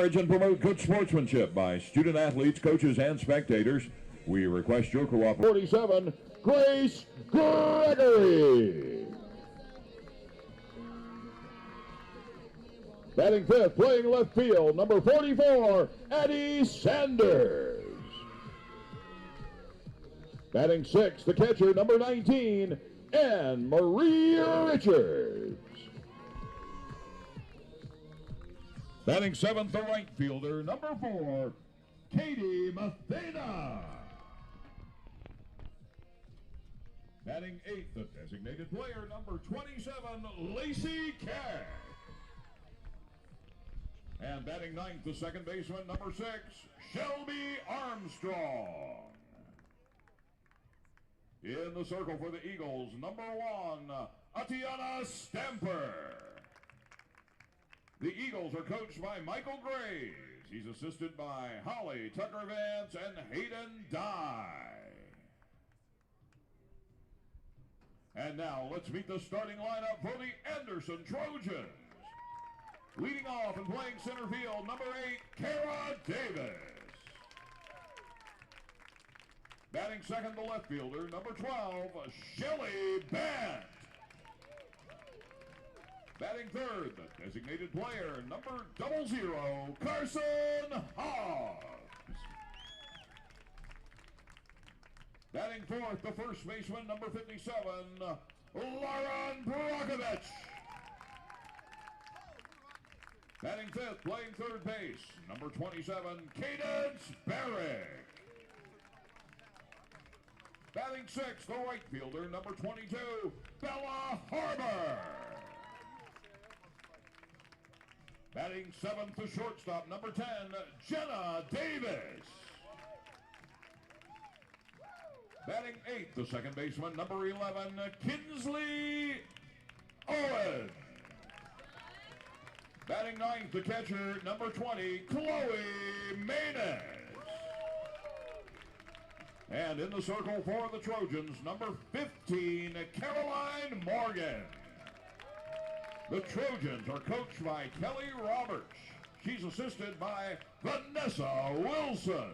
encourage and promote good sportsmanship by student athletes, coaches, and spectators. We request your cooperation. 47, Grace Gregory. Batting fifth, playing left field, number 44, Addie Sanders. Batting sixth, the catcher, number 19, Anne Marie Richards. Batting seventh, the right fielder, number 4, Katie Mathena. Batting eighth, the designated player, number 27, Lacey Cash. And batting ninth, the second baseman, number 6, Shelby Armstrong. In the circle for the Eagles, number 1, Atiana Stamper. The Eagles are coached by Michael Graves. He's assisted by Holly Tucker Vance and Hayden Dye. And now let's meet the starting lineup for the Anderson Trojans. Leading off and playing center field, number 8, Kara Davis. Batting second, the left fielder, number 12, Shelly Bant. Batting third, the designated player, number 00, Carson Hobbs. Batting fourth, the first baseman, number 57, Lauren Brokovich. Batting fifth, playing third base, number 27, Cadence Barrick. Batting sixth, the right fielder, number 22, Bella Harbor. Batting seventh, the shortstop, number 10, Jenna Davis. Batting eighth, the second baseman, number 11, Kinsley Owen. Batting ninth, the catcher, number 20, Chloe Maynard. And in the circle for the Trojans, number 15, Caroline Morgan. The Trojans are coached by Kelly Roberts. She's assisted by Vanessa Wilson.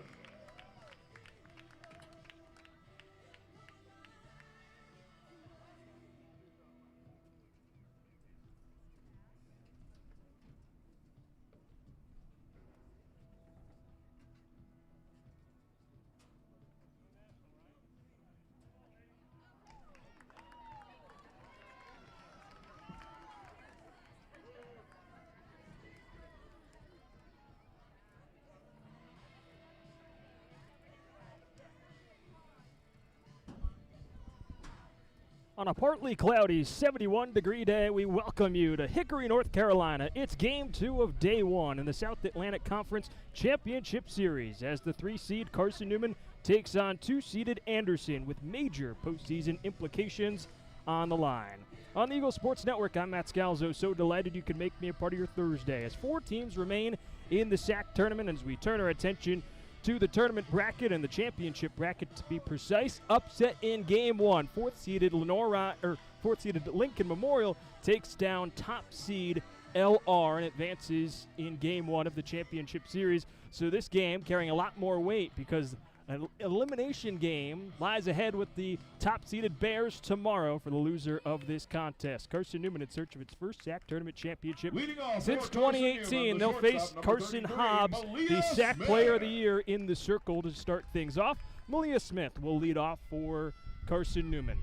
On a partly cloudy 71-degree day, we welcome you to Hickory, North Carolina. It's Game 2 of Day 1 in the South Atlantic Conference Championship Series as the 3-seed Carson-Newman takes on 2-seeded Anderson with major postseason implications on the line. On the Eagle Sports Network, I'm Matt Scalzo. So delighted you could make me a part of your Thursday as 4 teams remain in the SAC tournament as we turn our attention to the tournament bracket and the championship bracket, to be precise. Upset in Game 1. Fourth-seeded Lincoln Memorial takes down top seed LR and advances in Game 1 of the championship series. So this game carrying a lot more weight because an elimination game lies ahead with the top-seeded Bears tomorrow for the loser of this contest. Carson-Newman in search of its first SAC tournament championship since 2018. They'll face Carson Hobbs, the SAC Player of the Year, in the circle to start things off. Malia Smith will lead off for Carson-Newman.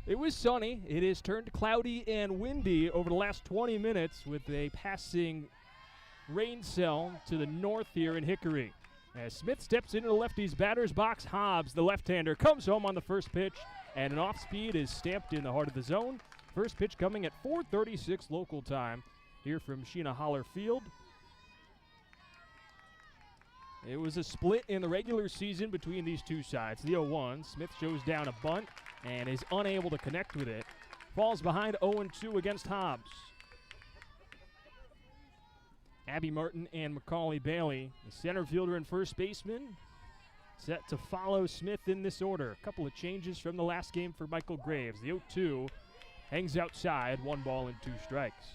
It was sunny. It has turned cloudy and windy over the last 20 minutes with a passing rain cell to the north here in Hickory. As Smith steps into the lefty's batter's box, Hobbs, the left-hander, comes home on the first pitch, and an off-speed is stamped in the heart of the zone. First pitch coming at 4:36 local time here from Sheena Holler Field. It was a split in the regular season between these two sides. The 0-1, Smith shows down a bunt and is unable to connect with it. Falls behind 0-2 against Hobbs. Abby Martin and Macaulay Bailey, the center fielder and first baseman, set to follow Smith in this order. A couple of changes from the last game for Michael Graves. The 0-2 hangs outside, 1 ball and 2 strikes.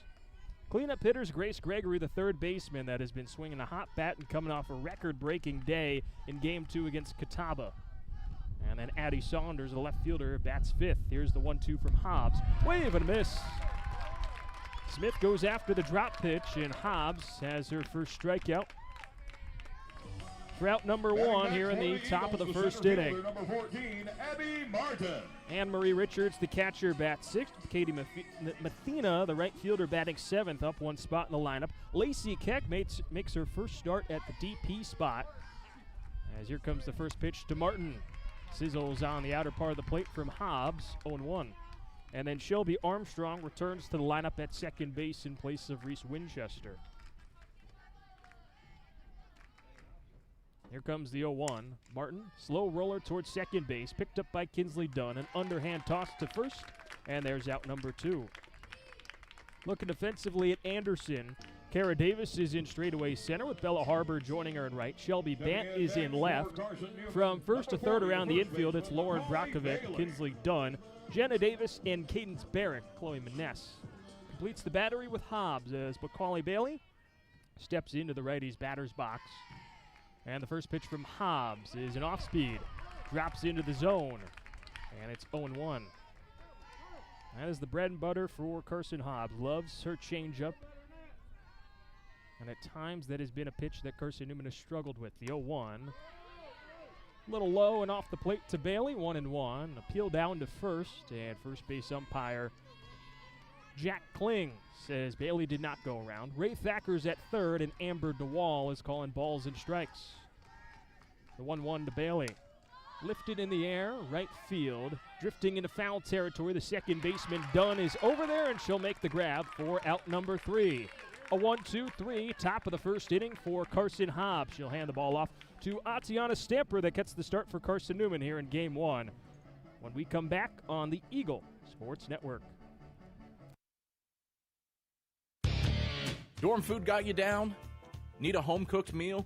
Cleanup hitters Grace Gregory, the third baseman that has been swinging a hot bat and coming off a record-breaking day in Game 2 against Catawba. And then Addie Saunders, the left fielder, bats fifth. Here's the 1-2 from Hobbs. Wave and a miss. Smith goes after the drop pitch, and Hobbs has her first strikeout. For out number one here in the top of the first inning. Number 14, Abby Martin. Anne-Marie Richards, the catcher, bats sixth. Katie Mathena, the right fielder, batting seventh, up one spot in the lineup. Lacey Keck makes her first start at the DP spot. As here comes the first pitch to Martin. Sizzles on the outer part of the plate from Hobbs, 0-1. And then Shelby Armstrong returns to the lineup at second base in place of Reese Winchester. Here comes the 0-1. Martin, slow roller towards second base, picked up by Kinsley Dunn. An underhand toss to first, and there's out number 2. Looking defensively at Anderson. Kara Davis is in straightaway center with Bella Harbor joining her in right. Shelby Bant is in left. From first to third around the infield, it's Lauren Brockovic, Kinsley Dunn, Jenna Davis, and Cadence Barrett. Chloe Maness completes the battery with Hobbs as Macaulay Bailey steps into the righty's batter's box. And the first pitch from Hobbs is an off-speed. Drops into the zone, and it's 0-1. That is the bread and butter for Carson Hobbs. Loves her changeup. And at times that has been a pitch that Carson-Newman has struggled with. The 0-1. A little low and off the plate to Bailey, 1-1. Appeal down to first, and first base umpire Jack Kling says Bailey did not go around. Ray Thacker's at third, and Amber DeWall is calling balls and strikes. The 1-1 to Bailey. Lifted in the air, right field. Drifting into foul territory, the second baseman Dunn is over there, and she'll make the grab for out number 3. A 1-2-3, top of the first inning for Carson Hobbs. She'll hand the ball off to Atiana Stamper that gets the start for Carson-Newman here in Game 1. When we come back on the Eagle Sports Network. Dorm food got you down? Need a home-cooked meal?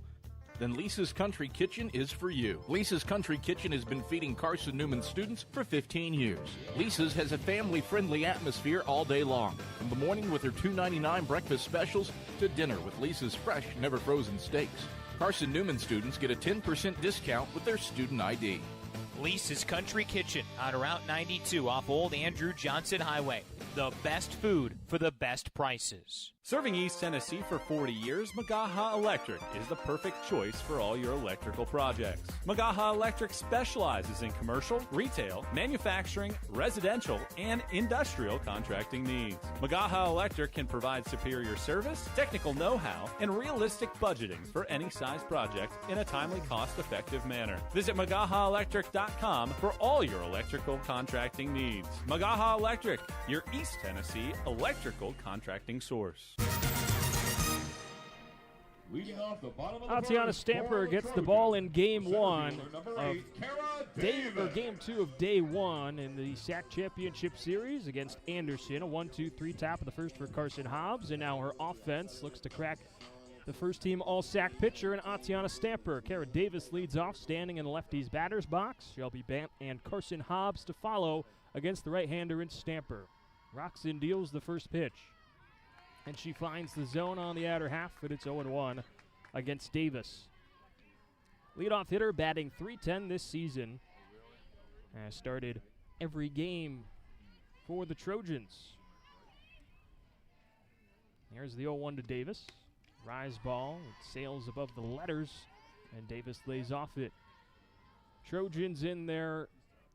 Then Lisa's Country Kitchen is for you. Lisa's Country Kitchen has been feeding Carson-Newman students for 15 years. Lisa's has a family-friendly atmosphere all day long, from the morning with her $2.99 breakfast specials to dinner with Lisa's fresh, never-frozen steaks. Carson-Newman students get a 10% discount with their student ID. Lisa's Country Kitchen on Route 92 off Old Andrew Johnson Highway. The best food for the best prices. Serving East Tennessee for 40 years, Magaha Electric is the perfect choice for all your electrical projects. Magaha Electric specializes in commercial, retail, manufacturing, residential, and industrial contracting needs. Magaha Electric can provide superior service, technical know-how, and realistic budgeting for any size project in a timely, cost-effective manner. Visit MagahaElectric.com for all your electrical contracting needs. Magaha Electric, your East Tennessee electrical contracting source. Leading off the bottom of the Atiana first Stamper for the gets the Trojans. ball in Game Center 1 fielder, number of 8, Kara Davis. Game 2 of Day 1 in the SAC Championship Series against Anderson. A 1-2-3 top of the first for Carson Hobbs, and now her offense looks to crack the first-team All-SAC pitcher and Atiana Stamper. Kara Davis leads off, standing in the lefty's batter's box. Shelby Bant and Carson Hobbs to follow against the right-hander in Stamper. Roxon deals the first pitch, and she finds the zone on the outer half, and it's 0-1 against Davis. Leadoff hitter batting .310 this season. Has started every game for the Trojans. Here's the 0-1 to Davis. Rise ball, it sails above the letters, and Davis lays off it. Trojans in their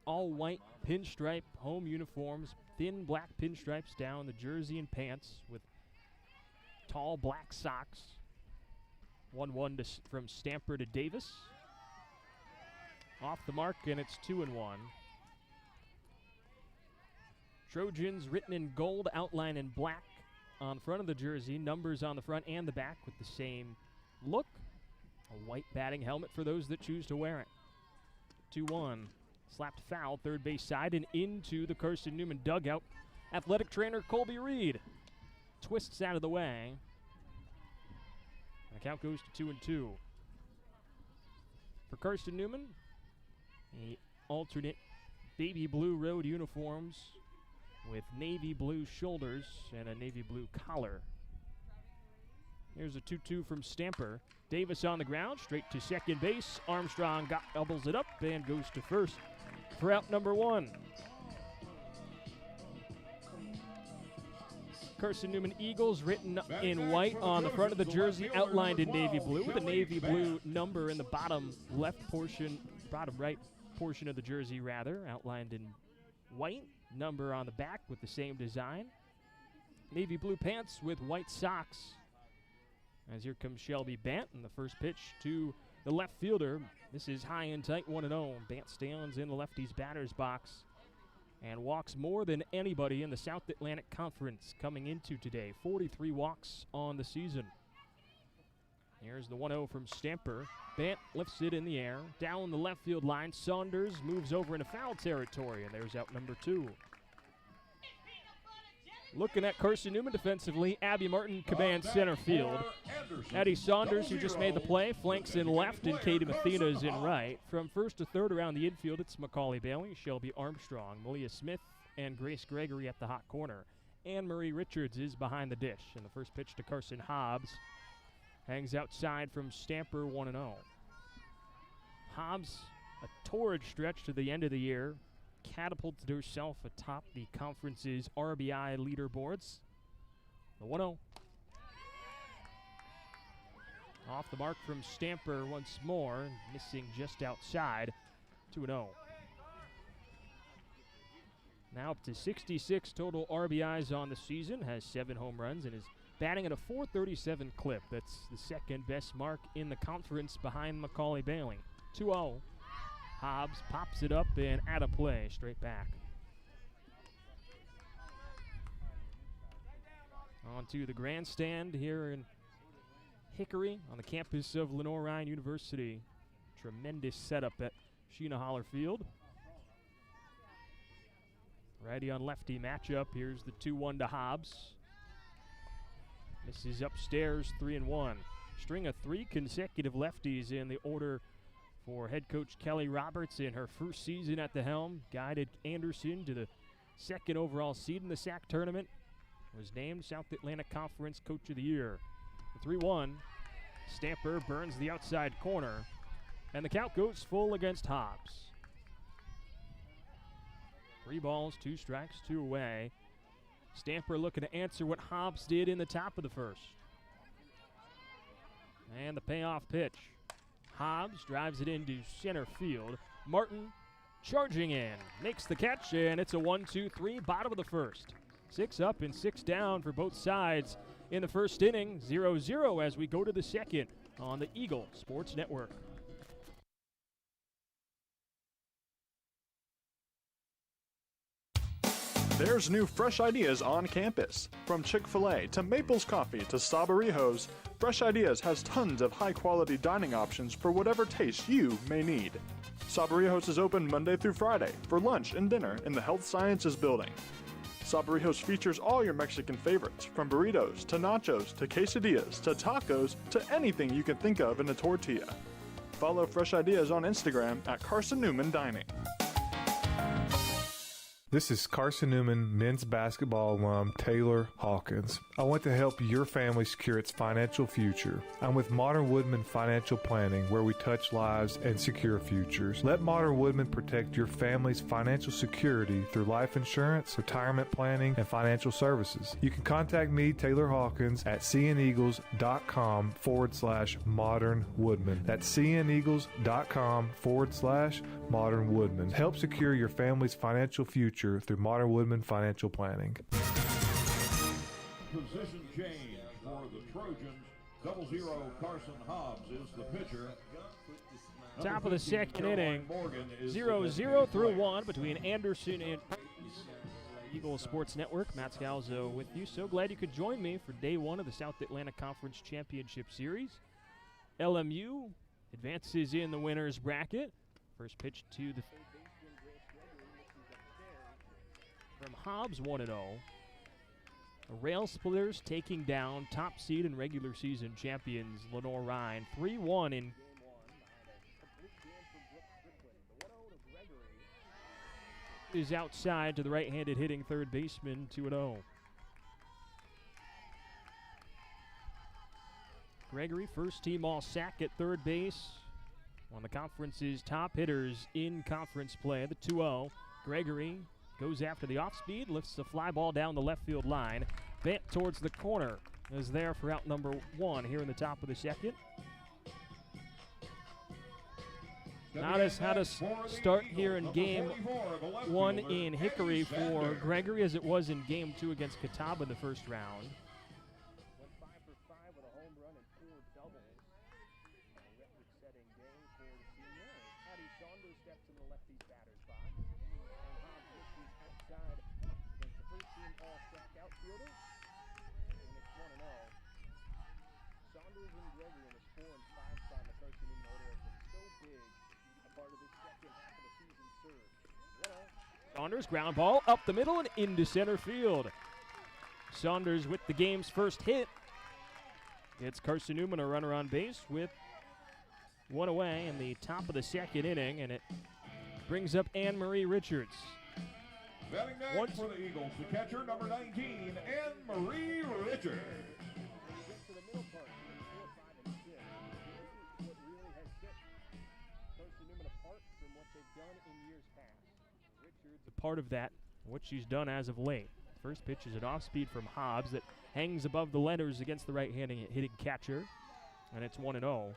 all-white pinstripe home uniforms, thin black pinstripes down the jersey and pants with tall black socks. 1-1 from Stamper to Davis. Off the mark, and it's 2-1. Trojans written in gold, outline in black on front of the jersey, numbers on the front and the back with the same look. A white batting helmet for those that choose to wear it. 2-1. Slapped foul, third base side, and into the Carson-Newman dugout. Athletic trainer Colby Reed twists out of the way. And the count goes to 2-2. For Carson-Newman, the alternate baby blue road uniforms with navy blue shoulders and a navy blue collar. Here's a 2-2 from Stamper. Davis on the ground, straight to second base. Armstrong doubles it up and goes to first for out number 1. Carson-Newman Eagles written in white on the front of the jersey, outlined in navy blue, with a navy blue number in the bottom right portion of the jersey, outlined in white. Number on the back with the same design. Navy blue pants with white socks. As here comes Shelby Bant, and the first pitch to the left fielder. This is high and tight, 1-0. Bant stands in the lefty's batter's box and walks more than anybody in the South Atlantic Conference coming into today. 43 walks on the season. Here's the 1-0 from Stamper. Bant lifts it in the air. Down the left field line, Saunders moves over into foul territory, and there's out number 2. Looking at Carson-Newman defensively, Abby Martin commands center field. Addie Saunders, who just made the play, flanks in left, and Katie Mathena's in right. From first to third around the infield, it's Macaulay Bailey, Shelby Armstrong, Malia Smith, and Grace Gregory at the hot corner. Anne-Marie Richards is behind the dish, and the first pitch to Carson Hobbs hangs outside from Stamper, 1-0. Hobbs, a torrid stretch to the end of the year, catapulted herself atop the conference's RBI leaderboards. The 1-0. Off the mark from Stamper once more, missing just outside. 2-0. Now up to 66 total RBIs on the season, has 7 home runs, and is batting at a .437 clip. That's the second best mark in the conference behind Macaulay Bailey. 2-0. Hobbs pops it up and out of play, straight back. On to the grandstand here in Hickory on the campus of Lenore-Ryan University. Tremendous setup at Sheena Holler Field. Righty on lefty matchup. Here's the 2-1 to Hobbs. This is upstairs, 3-1. String of 3 consecutive lefties in the order for head coach Kelly Roberts in her first season at the helm. Guided Anderson to the second overall seed in the SAC tournament. Was named South Atlantic Conference Coach of the Year. The 3-1. Stamper burns the outside corner, and the count goes full against Hobbs. 3 balls, 2 strikes, 2 away. Stamper looking to answer what Hobbs did in the top of the first. And the payoff pitch. Hobbs drives it into center field. Martin charging in, makes the catch, and it's a 1-2-3, bottom of the first. 6 up and 6 down for both sides in the first inning. 0-0 as we go to the second on the Eagle Sports Network. There's new fresh ideas on campus. From Chick-fil-A to Maples Coffee to Sabarijos, Fresh Ideas has tons of high-quality dining options for whatever taste you may need. Sabarijos is open Monday through Friday for lunch and dinner in the Health Sciences Building. Sabarijos features all your Mexican favorites, from burritos to nachos to quesadillas to tacos to anything you can think of in a tortilla. Follow Fresh Ideas on Instagram at Carson-Newman Dining. This is Carson-Newman men's basketball alum Taylor Hawkins. I want to help your family secure its financial future. I'm with Modern Woodman Financial Planning, where we touch lives and secure futures. Let Modern Woodman protect your family's financial security through life insurance, retirement planning, and financial services. You can contact me, Taylor Hawkins, at cneagles.com/Modern Woodman. That's cneagles.com/Modern Woodman. Help secure your family's financial future through Modern Woodman Financial Planning. Position change for the Trojans. 0-0 Carson Hobbs is the pitcher. Top of the second inning. 0-0 through 1 between Anderson and Eagle Sports Network. Matt Scalzo with you. So glad you could join me for day 1 of the South Atlantic Conference Championship Series. LMU advances in the winner's bracket. First pitch to the from Hobbs, 1-0. The Rail Splitters taking down top seed and regular season champions Lenore-Ryan, 3-1 in is outside to the right-handed hitting third baseman, 2-0. Gregory, first team all-SAC at third base. One of the conference's top hitters in conference play, the 2-0. Gregory goes after the off-speed, lifts the fly ball down the left field line. Bent towards the corner is there for out number 1 here in the top of the second. Not as how to start here in game 1 in Hickory for Gregory as it was in game 2 against Catawba in the first round. Went 5 for 5 with a home run and 4 doubles. Record-setting game for the senior. Addie Saunders steps in the lefty's batter's box. And Hobbs misses outside against the first-team all-SAC outfielder. And it's 1-0. Saunders and Gregory in this 4 and 5 spot in the Carson-Newman order have been so big. Part of this second half of the season surge. Saunders, ground ball up the middle and into center field. Saunders with the game's first hit. It's Carson-Newman a runner on base with 1 away in the top of the second inning, and it brings up Anne-Marie Richards. Batting next for the Eagles, the catcher, number 19, Anne-Marie Richards. Part of that, what she's done as of late. First pitch is an off-speed from Hobbs that hangs above the letters against the right-handed hitting catcher, and it's 1-0.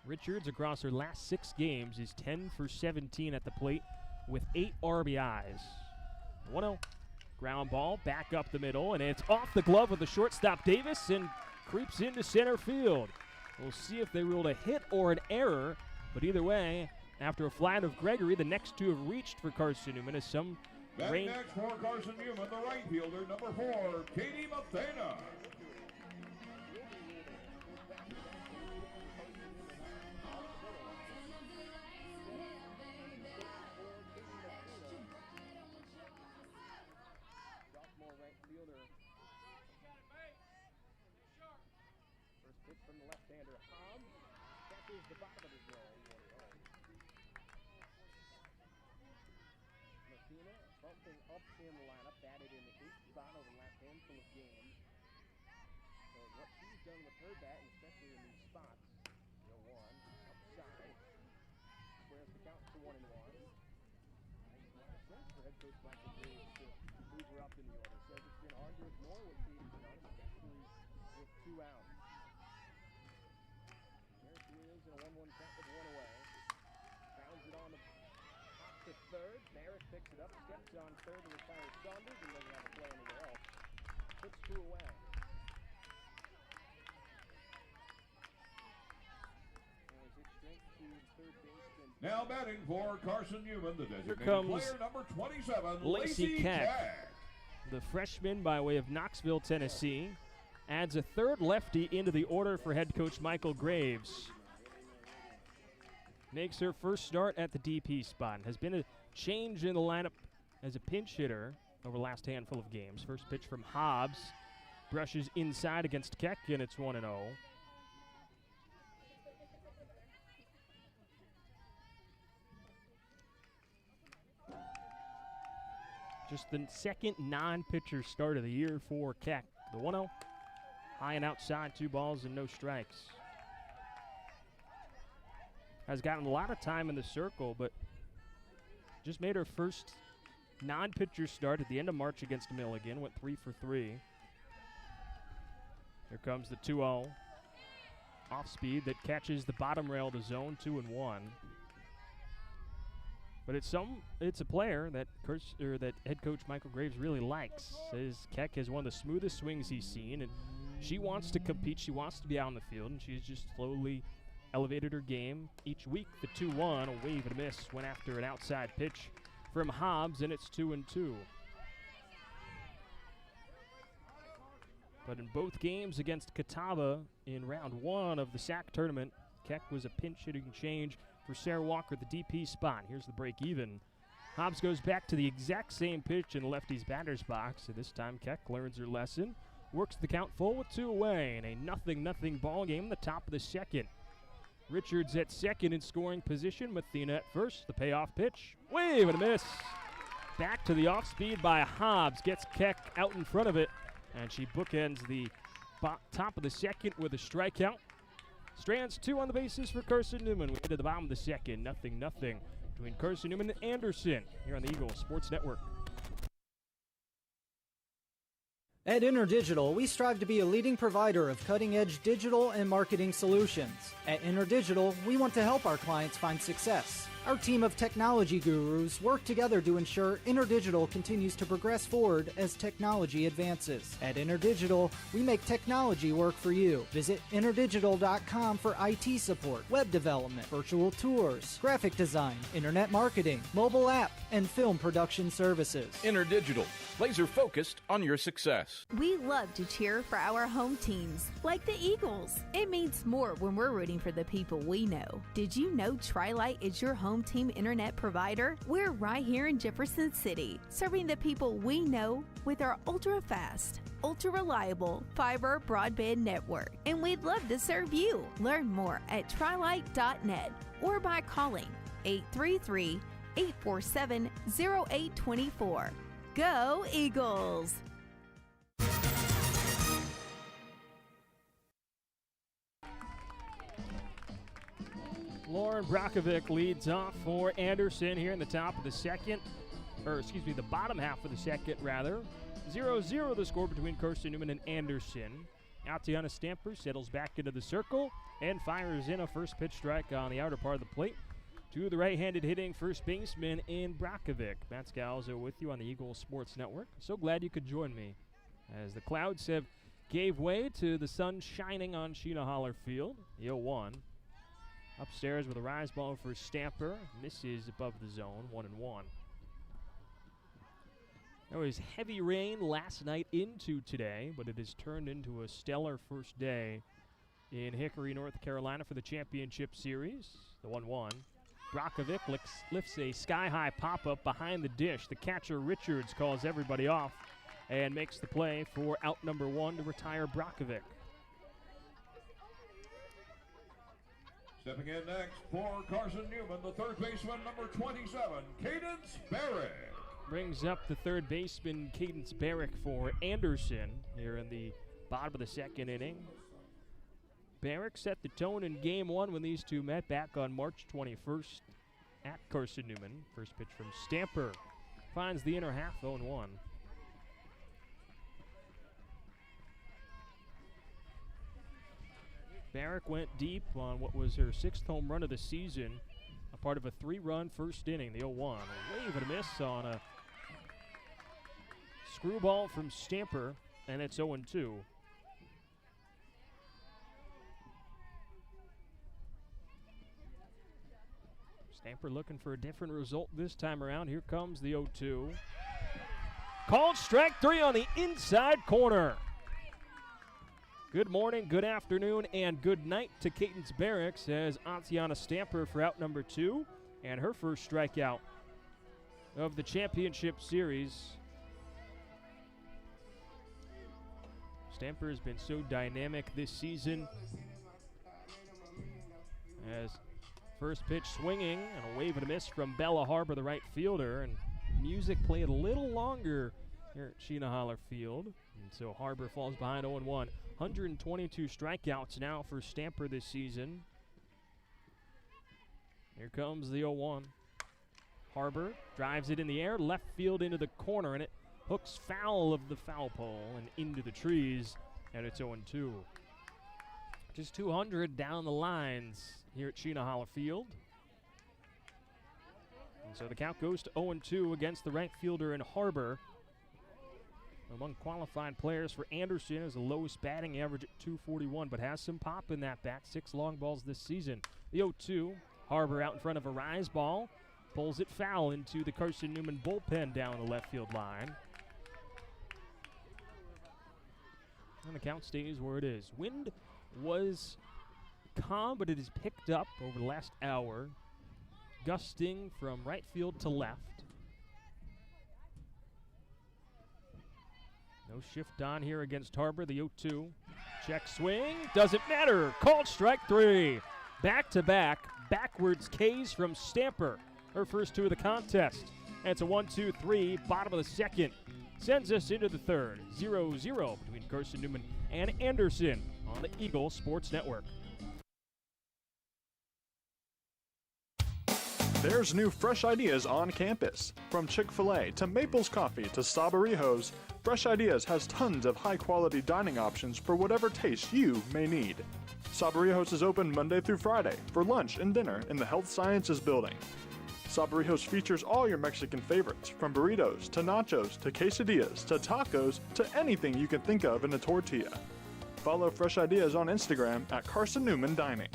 Richards, across her last 6 games, is 10 for 17 at the plate with 8 RBIs. 1-0. Ground ball back up the middle, and it's off the glove of the shortstop Davis and creeps into center field. We'll see if they ruled a hit or an error. But either way, after a flat of Gregory, the next 2 have reached for Carson-Newman as some rain. Next for Carson-Newman, the right fielder, number 4, Katie Mathena. Sophomore right fielder. First pitch from the left-hander, Hobbs. Catches the bottom of his roll. Bumping up in the lineup, batted in the 8th spot over the last handful of games. So what she's done with her bat, and especially in these spots, 0-1, outside, squares the count to 1-1. Makes a lot of sense for head coach Michael Graves to move her up in the order. Says it's been hard to ignore what Katie's done, especially with 2 outs. There she is in a 1-1 count with 1 away. Bounds it on the to third. Merritt picks it up, steps on third and retires Saunders and doesn't have to play anywhere else. Puts 2 away. Now batting for Carson-Newman, the designated comes player, number 27, Lacey Keck. The freshman by way of Knoxville, Tennessee, adds a 3rd lefty into the order for head coach Michael Graves. Makes her first start at the DP spot. Has been a change in the lineup as a pinch hitter over the last handful of games. First pitch from Hobbs. Brushes inside against Keck, and it's 1-0. Just the second non-pitcher start of the year for Keck. The 1-0. High and outside, 2 balls and no strikes. Has gotten a lot of time in the circle, but just made her first non-pitcher start at the end of March against Milligan. Went 3 for 3. Here comes the 2-0. Off speed that catches the bottom rail of the zone, 2-1. But it's a player that head coach Michael Graves really likes. Says Keck has one of the smoothest swings he's seen, and she wants to compete. She wants to be out on the field, and she's just slowly elevated her game each week. The 2-1, a wave and a miss, went after an outside pitch from Hobbs, and it's 2-2. But in both games against Catawba in round 1 of the SAC tournament, Keck was a pinch hitting change for Sarah Walker, the DP spot. Here's the break even. Hobbs goes back to the exact same pitch in lefty's batter's box, and this time Keck learns her lesson, works the count full with 2 away, in a 0-0 ball game, the top of the second. Richards at second in scoring position. Mathena at first. The payoff pitch. Wave and a miss. Back to the off speed by Hobbs. Gets Keck out in front of it. And she bookends the top of the second with a strikeout. Strands 2 on the bases for Carson-Newman. We hit the bottom of the second, 0-0 between Carson-Newman and Anderson here on the Eagle Sports Network. At InterDigital, we strive to be a leading provider of cutting-edge digital and marketing solutions. At InterDigital, we want to help our clients find success. Our team of technology gurus work together to ensure InterDigital continues to progress forward as technology advances. At InterDigital, we make technology work for you. Visit interdigital.com for IT support, web development, virtual tours, graphic design, internet marketing, mobile app, and film production services. InterDigital, laser focused on your success. We love to cheer for our home teams, like the Eagles. It means more when we're rooting for the people we know. Did you know Tri-Lite is your home team internet provider? We're right here in Jefferson City, serving the people we know with our ultra-fast, ultra-reliable fiber broadband network. And we'd love to serve you. Learn more at trilite.net or by calling 833-847-0824. Go Eagles! Lauren Brakovic leads off for Anderson here in the top of the second, the bottom half of the second, rather. 0-0 the score between Carson-Newman and Anderson. Tatiana Stamper settles back into the circle and fires in a first pitch strike on the outer part of the plate to the right-handed hitting first baseman in Brakovic. Matt Scalzo with you on the Eagle Sports Network. So glad you could join me as the clouds have gave way to the sun shining on Sheena Holler Field. The 0-1. Upstairs with a rise ball for Stamper. Misses above the zone, 1-1. There was heavy rain last night into today, but it has turned into a stellar first day in Hickory, North Carolina for the championship series. The 1-1. Brakovic lifts a sky-high pop-up behind the dish. The catcher, Richards, calls everybody off and makes the play for out number 1 to retire Brakovic. Stepping in next for Carson-Newman, the third baseman, number 27, Cadence Barrick. Brings up the third baseman, Cadence Barrick, for Anderson here in the bottom of the second inning. Barrick set the tone in Game 1 when these two met back on March 21st at Carson-Newman. First pitch from Stamper finds the inner half, 0-1. Barrick went deep on what was her 6th home run of the season, a part of a 3-run first inning, the 0-1. A wave and a miss on a screwball from Stamper, and it's 0-2. Stamper looking for a different result this time around. Here comes the 0-2. Called strike 3 on the inside corner. Good morning, good afternoon, and good night to Cadence Barrick, says Tatiana Stamper for out number 2, and her first strikeout of the championship series. Stamper has been so dynamic this season as first pitch swinging and a wave and a miss from Bella Harbor, the right fielder, and music played a little longer here at Sheena Holler Field, and so Harbor falls behind 0-1. 122 strikeouts now for Stamper this season. Here comes the 0-1. Harbor drives it in the air, left field into the corner, and it hooks foul of the foul pole and into the trees, and it's 0-2. Just 200 down the lines here at Sheena Holler Field. And so the count goes to 0-2 against the right fielder in Harbor. Among qualified players for Anderson is the lowest batting average at .241, but has some pop in that bat. 6 long balls this season. The 0-2, Harbor out in front of a rise ball, pulls it foul into the Carson-Newman bullpen down the left field line. And the count stays where it is. Wind was calm, but it has picked up over the last hour, gusting from right field to left. No shift on here against Harbor. The 0-2. Check swing. Doesn't matter. Called strike 3. Back-to-back. Backwards Ks from Stamper. Her first 2 of the contest. And it's a 1-2-3. Bottom of the second. sends us into the third. 0-0 between Carson-Newman and Anderson on the Eagle Sports Network. There's new fresh ideas on campus. From Chick-fil-A to Maples Coffee to Sabarijos, Fresh Ideas has tons of high-quality dining options for whatever taste you may need. Sabarijos is open Monday through Friday for lunch and dinner in the Health Sciences Building. Sabarijos features all your Mexican favorites, from burritos to nachos to quesadillas to tacos to anything you can think of in a tortilla. Follow Fresh Ideas on Instagram at Carson-Newman Dining.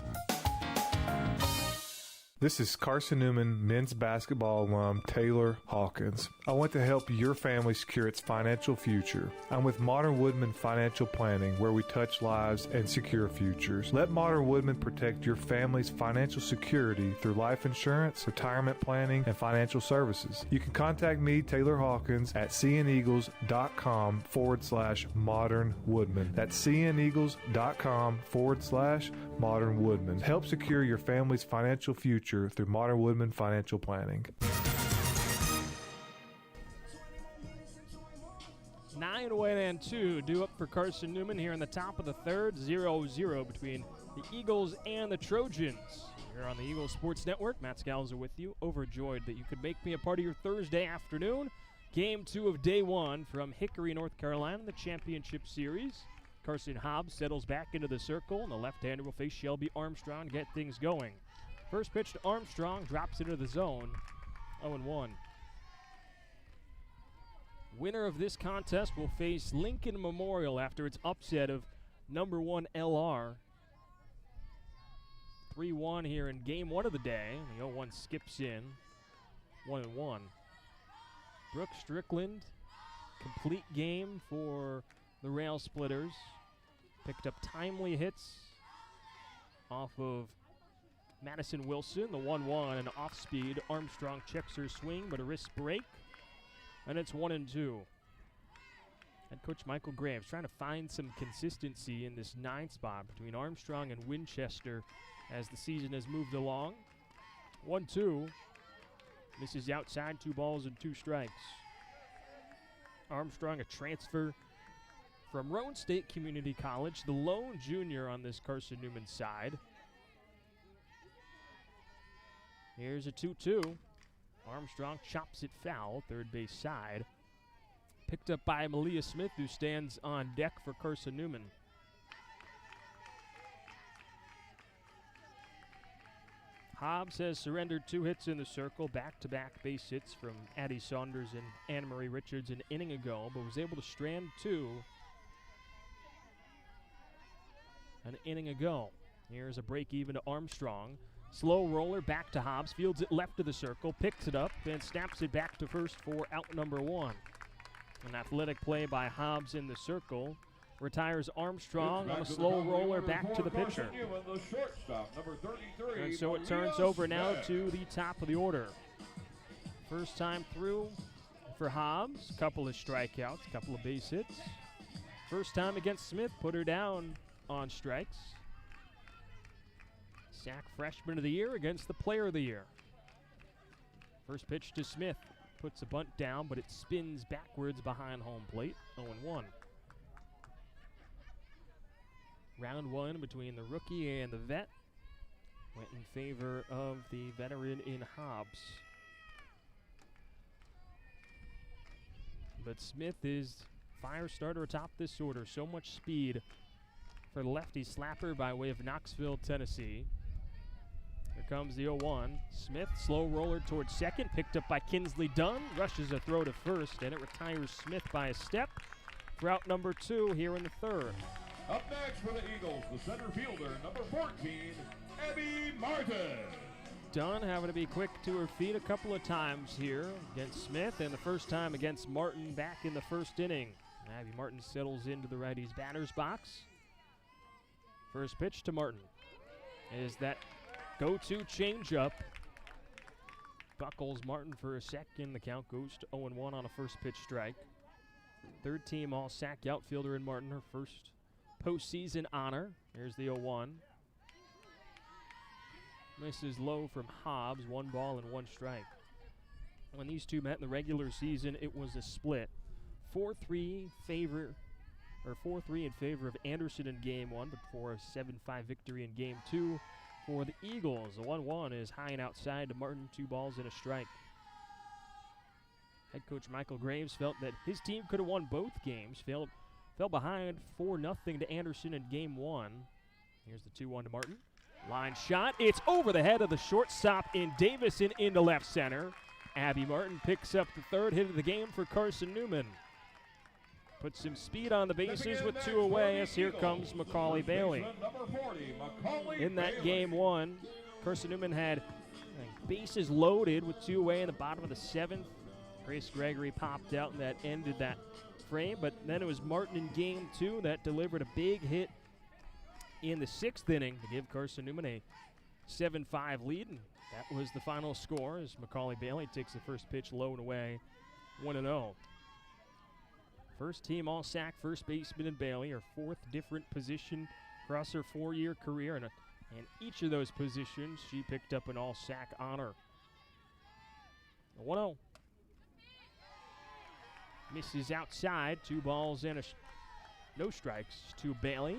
This is Carson-Newman men's basketball alum Taylor Hawkins. I want to help your family secure its financial future. I'm with Modern Woodman Financial Planning, where we touch lives and secure futures. Let Modern Woodman protect your family's financial security through life insurance, retirement planning, and financial services. You can contact me, Taylor Hawkins, at cneagles.com/Modern Woodman. That's cneagles.com/Modern Woodman. Help secure your family's financial future through Modern Woodman Financial Planning. 9-2 due up for Carson-Newman here in the top of the third. 0-0 between the Eagles and the Trojans. Here on the Eagle Sports Network, Matt Scalzo with you. Overjoyed that you could make me a part of your Thursday afternoon. Game 2 of day 1 from Hickory, North Carolina, the championship series. Carson Hobbs settles back into the circle, and the left-hander will face Shelby Armstrong to get things going. First pitch to Armstrong, drops into the zone, 0-1. Winner of this contest will face Lincoln Memorial after its upset of number 1 LR. 3-1 here in game 1 of the day. The 0-1 skips in, 1-1. Brooke Strickland, complete game for the Rail Splitters. Picked up timely hits off of Madison Wilson, the 1-1, and off-speed. Armstrong checks her swing, but a wrist break, and it's 1-2. Head coach Michael Graves trying to find some consistency in this 9 spot between Armstrong and Winchester as the season has moved along. 1-2. This is outside, 2 balls and 2 strikes. Armstrong, a transfer from Rowan State Community College, the lone junior on this Carson-Newman side. Here's a 2-2. Armstrong chops it foul, third base side. Picked up by Malia Smith, who stands on deck for Carson-Newman. Hobbs has surrendered 2 hits in the circle, back-to-back base hits from Addie Saunders and Anne-Marie Richards an inning ago, but was able to strand 2 an inning ago. Here's a break even to Armstrong. Slow roller back to Hobbs, fields it left of the circle, picks it up, and snaps it back to first for out number 1. An athletic play by Hobbs in the circle retires Armstrong on a slow roller back to the pitcher. And so it turns over now to the top of the order. First time through for Hobbs, couple of strikeouts, couple of base hits. First time against Smith, put her down on strikes. Sack freshman of the year against the player of the year. First pitch to Smith. Puts a bunt down, but it spins backwards behind home plate. 0-1. Round 1 between the rookie and the vet went in favor of the veteran in Hobbs. But Smith is fire starter atop this order. So much speed for the lefty slapper by way of Knoxville, Tennessee. Here comes the 0-1. Smith, slow roller towards second, picked up by Kinsley Dunn, rushes a throw to first, and it retires Smith by a step for out number 2 here in the third. Up next for the Eagles, the center fielder, number 14, Abby Martin. Dunn having to be quick to her feet a couple of times here against Smith, and the first time against Martin back in the first inning. Abby Martin settles into the righty's batter's box. First pitch to Martin is that go-to changeup. Buckles Martin for a second. The count goes to 0-1 on a first pitch strike. Third team all-SAC outfielder in Martin, her first postseason honor. Here's the 0-1. Misses low from Hobbs, 1 ball and 1 strike. When these two met in the regular season, it was a split. 4-3 in favor of Anderson in game 1, but for a 7-5 victory in game 2 for the Eagles. The 1-1 is high and outside to Martin, 2 balls and a strike. Head coach Michael Graves felt that his team could have won both games, fell behind 4-0 to Anderson in game 1. Here's the 2-1 to Martin. Line shot, it's over the head of the shortstop in Davis and into left center. Abby Martin picks up the 3rd hit of the game for Carson-Newman. Puts some speed on the bases with 2 away as here comes Macaulay Bailey. In that game 1, Carson-Newman had bases loaded with 2 away in the bottom of the 7th. Grace Gregory popped out and that ended that frame, but then it was Martin in game 2 that delivered a big hit in the 6th inning to give Carson-Newman a 7-5 lead, and that was the final score as Macaulay Bailey takes the first pitch low and away, 1-0. First team all-SAC first baseman in Bailey, her 4th different position across her 4-year career, and each of those positions she picked up an all-SAC honor. 1-0. Misses outside, 2 balls and no strikes to Bailey.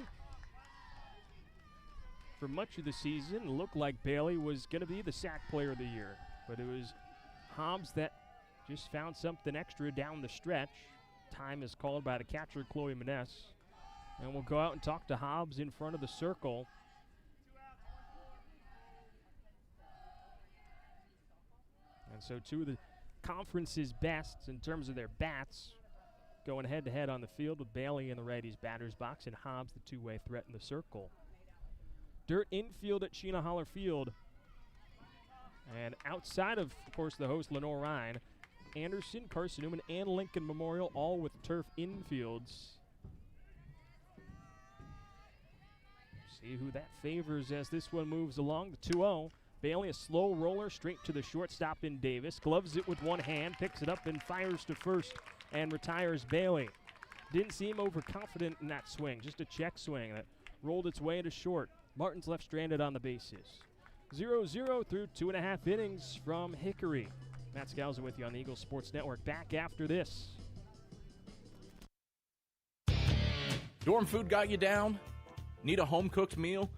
For much of the season, it looked like Bailey was going to be the SAC player of the year, but it was Hobbs that just found something extra down the stretch. Time is called by the catcher, Chloe Maness. And we'll go out and talk to Hobbs in front of the circle. And so 2 of the conference's best in terms of their bats going head-to-head on the field with Bailey in the righty's batter's box and Hobbs, the 2-way threat in the circle. Dirt infield at Sheena Holler Field. And outside of course, the host, Lenore Ryan, Anderson, Carson-Newman, and Lincoln Memorial all with turf infields. See who that favors as this one moves along. The 2-0. Bailey, a slow roller straight to the shortstop in Davis. Gloves it with one hand, picks it up and fires to first and retires Bailey. Didn't seem overconfident in that swing, just a check swing that rolled its way to short. Martin's left stranded on the bases. 0-0 through 2.5 innings from Hickory. Matt Scalzo with you on the Eagles Sports Network. Back after this. Dorm food got you down? Need a home-cooked meal?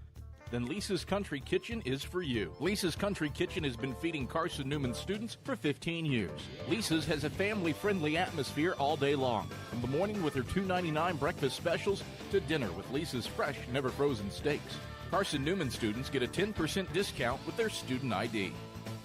Then Lisa's Country Kitchen is for you. Lisa's Country Kitchen has been feeding Carson-Newman students for 15 years. Lisa's has a family-friendly atmosphere all day long, from the morning with her $2.99 breakfast specials to dinner with Lisa's fresh, never-frozen steaks. Carson-Newman students get a 10% discount with their student ID.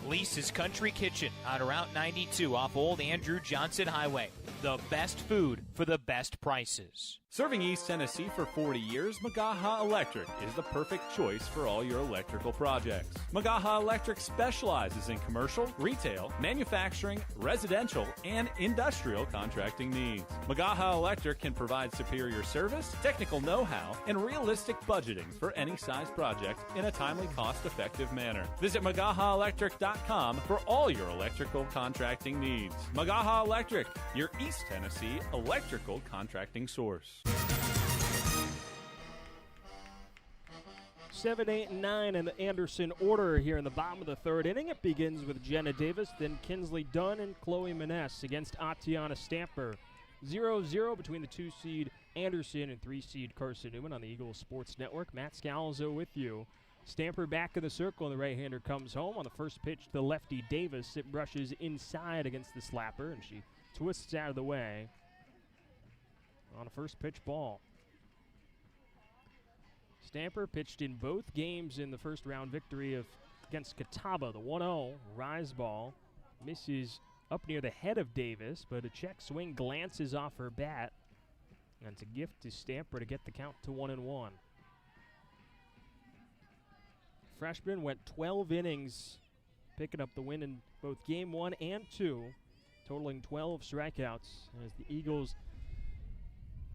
Lisa's Country Kitchen on Route 92 off Old Andrew Johnson Highway. The best food for the best prices. Serving East Tennessee for 40 years, Magaha Electric is the perfect choice for all your electrical projects. Magaha Electric specializes in commercial, retail, manufacturing, residential, and industrial contracting needs. Magaha Electric can provide superior service, technical know-how, and realistic budgeting for any size project in a timely, cost-effective manner. Visit MagahaElectric.com for all your electrical contracting needs. Magaha Electric, your East Tennessee electrical contracting source. 7, 8, and 9 in the Anderson order here in the bottom of the 3rd inning. It begins with Jenna Davis, then Kinsley Dunn and Chloe Maness against Atiana Stamper. 0-0 between the 2-seed Anderson and 3-seed Carson-Newman on the Eagles Sports Network. Matt Scalzo with you. Stamper back of the circle, and the right-hander comes home on the first pitch to the lefty Davis. It brushes inside against the slapper, and she twists out of the way on a first pitch ball. Stamper pitched in both games in the first round victory against Catawba. The 1-0 rise ball misses up near the head of Davis, but a check swing glances off her bat, and it's a gift to Stamper to get the count to 1-1. Freshman went 12 innings, picking up the win in both game 1 and 2, totaling 12 strikeouts as the Eagles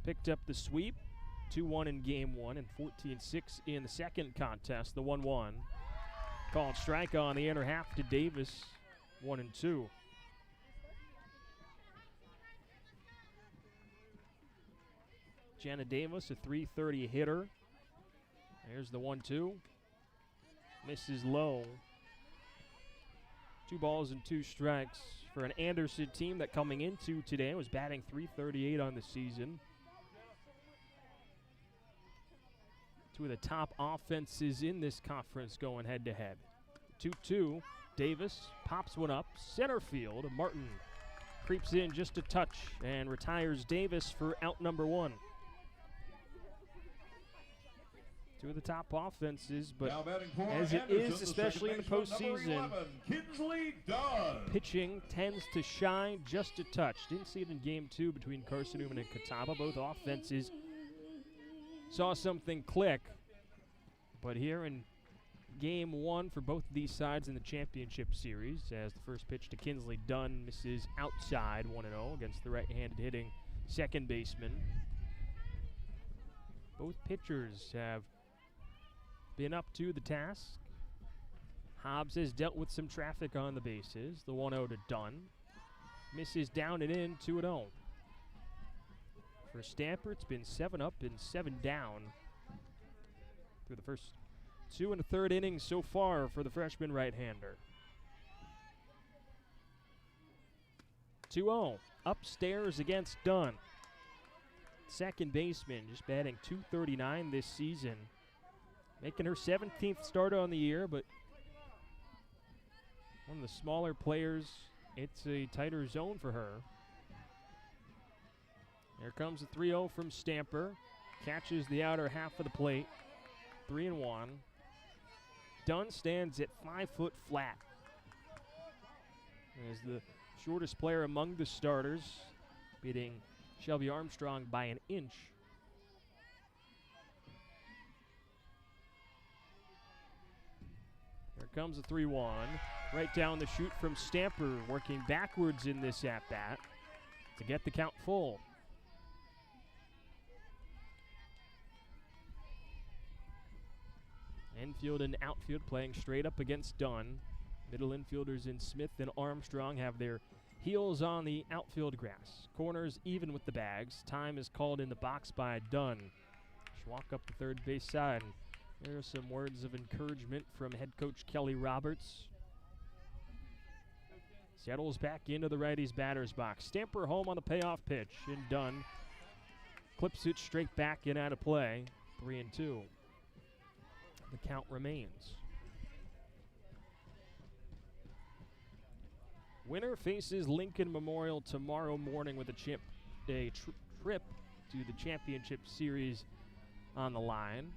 picked up the sweep, 2-1 in game 1 and 14-6 in the second contest, the 1-1. Called strike on the inner half to Davis, 1-2. Jenna Davis, a .330 hitter. There's the 1-2. Misses low. 2 balls and 2 strikes for an Anderson team that coming into today was batting .338 on the season. Two of the top offenses in this conference going head-to-head. 2-2, Davis pops one up, center field. Martin creeps in just a touch and retires Davis for out number one. Two of the top offenses, but as it is, especially in the postseason, pitching tends to shine just a touch. Didn't see it in Game 2 between Carson-Newman and Catawba. Both offenses saw something click, but here in Game 1 for both of these sides in the championship series, as the first pitch to Kinsley Dunn misses outside 1-0 against the right-handed hitting second baseman. Both pitchers have been up to the task. Hobbs has dealt with some traffic on the bases. The 1-0 to Dunn. Misses down and in, 2-0. For Stamper, it's been 7 up and 7 down through the first 2 1/3 innings so far for the freshman right-hander. 2-0, upstairs against Dunn. Second baseman, just batting .239 this season. Making her 17th start on the year, but one of the smaller players, it's a tighter zone for her. Here comes the 3-0 from Stamper. Catches the outer half of the plate. 3-1. Dunn stands at 5 foot flat. As the shortest player among the starters, beating Shelby Armstrong by an inch. Here comes the 3-1. Right down the chute from Stamper, working backwards in this at-bat to get the count full. Infield and outfield playing straight up against Dunn. Middle infielders in Smith and Armstrong have their heels on the outfield grass. Corners even with the bags. Time is called in the box by Dunn. Schwalk up the third base side. There are some words of encouragement from head coach Kelly Roberts. Settles back into the righty's batter's box. Stamper home on the payoff pitch, and Dunn clips it straight back and out of play. 3-2. The count remains. Winner faces Lincoln Memorial tomorrow morning with a trip to the championship series on the line.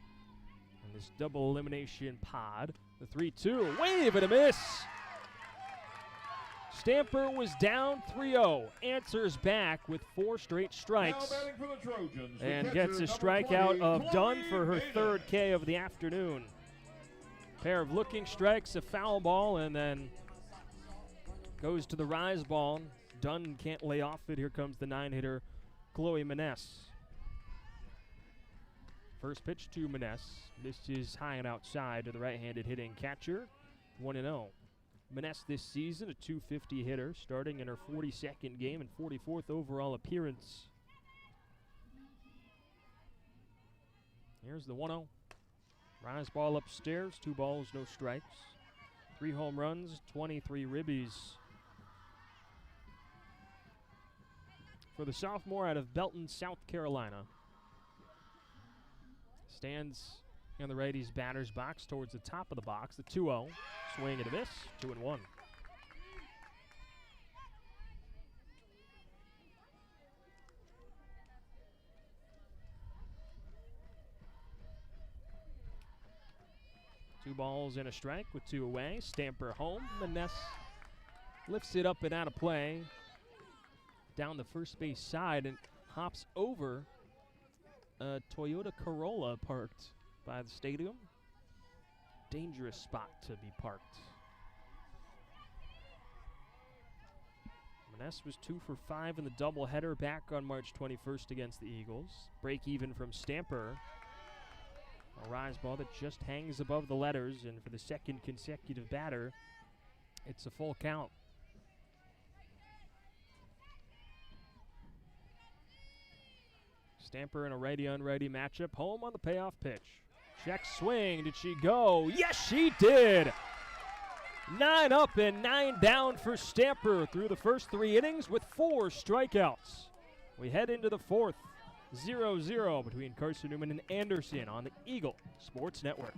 And this double elimination pod. The 3-2, wave and a miss. Stamper was down 3-0, answers back with 4 straight strikes, and gets a strikeout of Dunn for her third K of the afternoon. Pair of looking strikes, a foul ball, and then goes to the rise ball. Dunn can't lay off it. Here comes the 9-hitter, Chloe Maness. First pitch to Maness. This is high and outside to the right-handed hitting catcher. 1-0. Maness this season, a .250 hitter, starting in her 42nd game and 44th overall appearance. Here's the 1-0. Rise ball upstairs, 2 balls, no strikes. 3 home runs, 23 ribbies. For the sophomore out of Belton, South Carolina. Stands in the righty's batter's box towards the top of the box. The 2-0. Swing and a miss. 2-1. Two balls and a strike with 2 away. Stamper home. Maness lifts it up and out of play. Down the first base side and hops over a Toyota Corolla parked by the stadium. Dangerous spot to be parked. Maness was 2 for 5 in the doubleheader back on March 21st against the Eagles. Break even from Stamper. A rise ball that just hangs above the letters, and for the second consecutive batter, it's a full count. Stamper in a righty-on-righty matchup. Home on the payoff pitch. Check swing. Did she go? Yes, she did. 9 up and 9 down for Stamper through the first 3 innings with 4 strikeouts. We head into the fourth, 0-0 between Carson-Newman and Anderson on the Eagle Sports Network.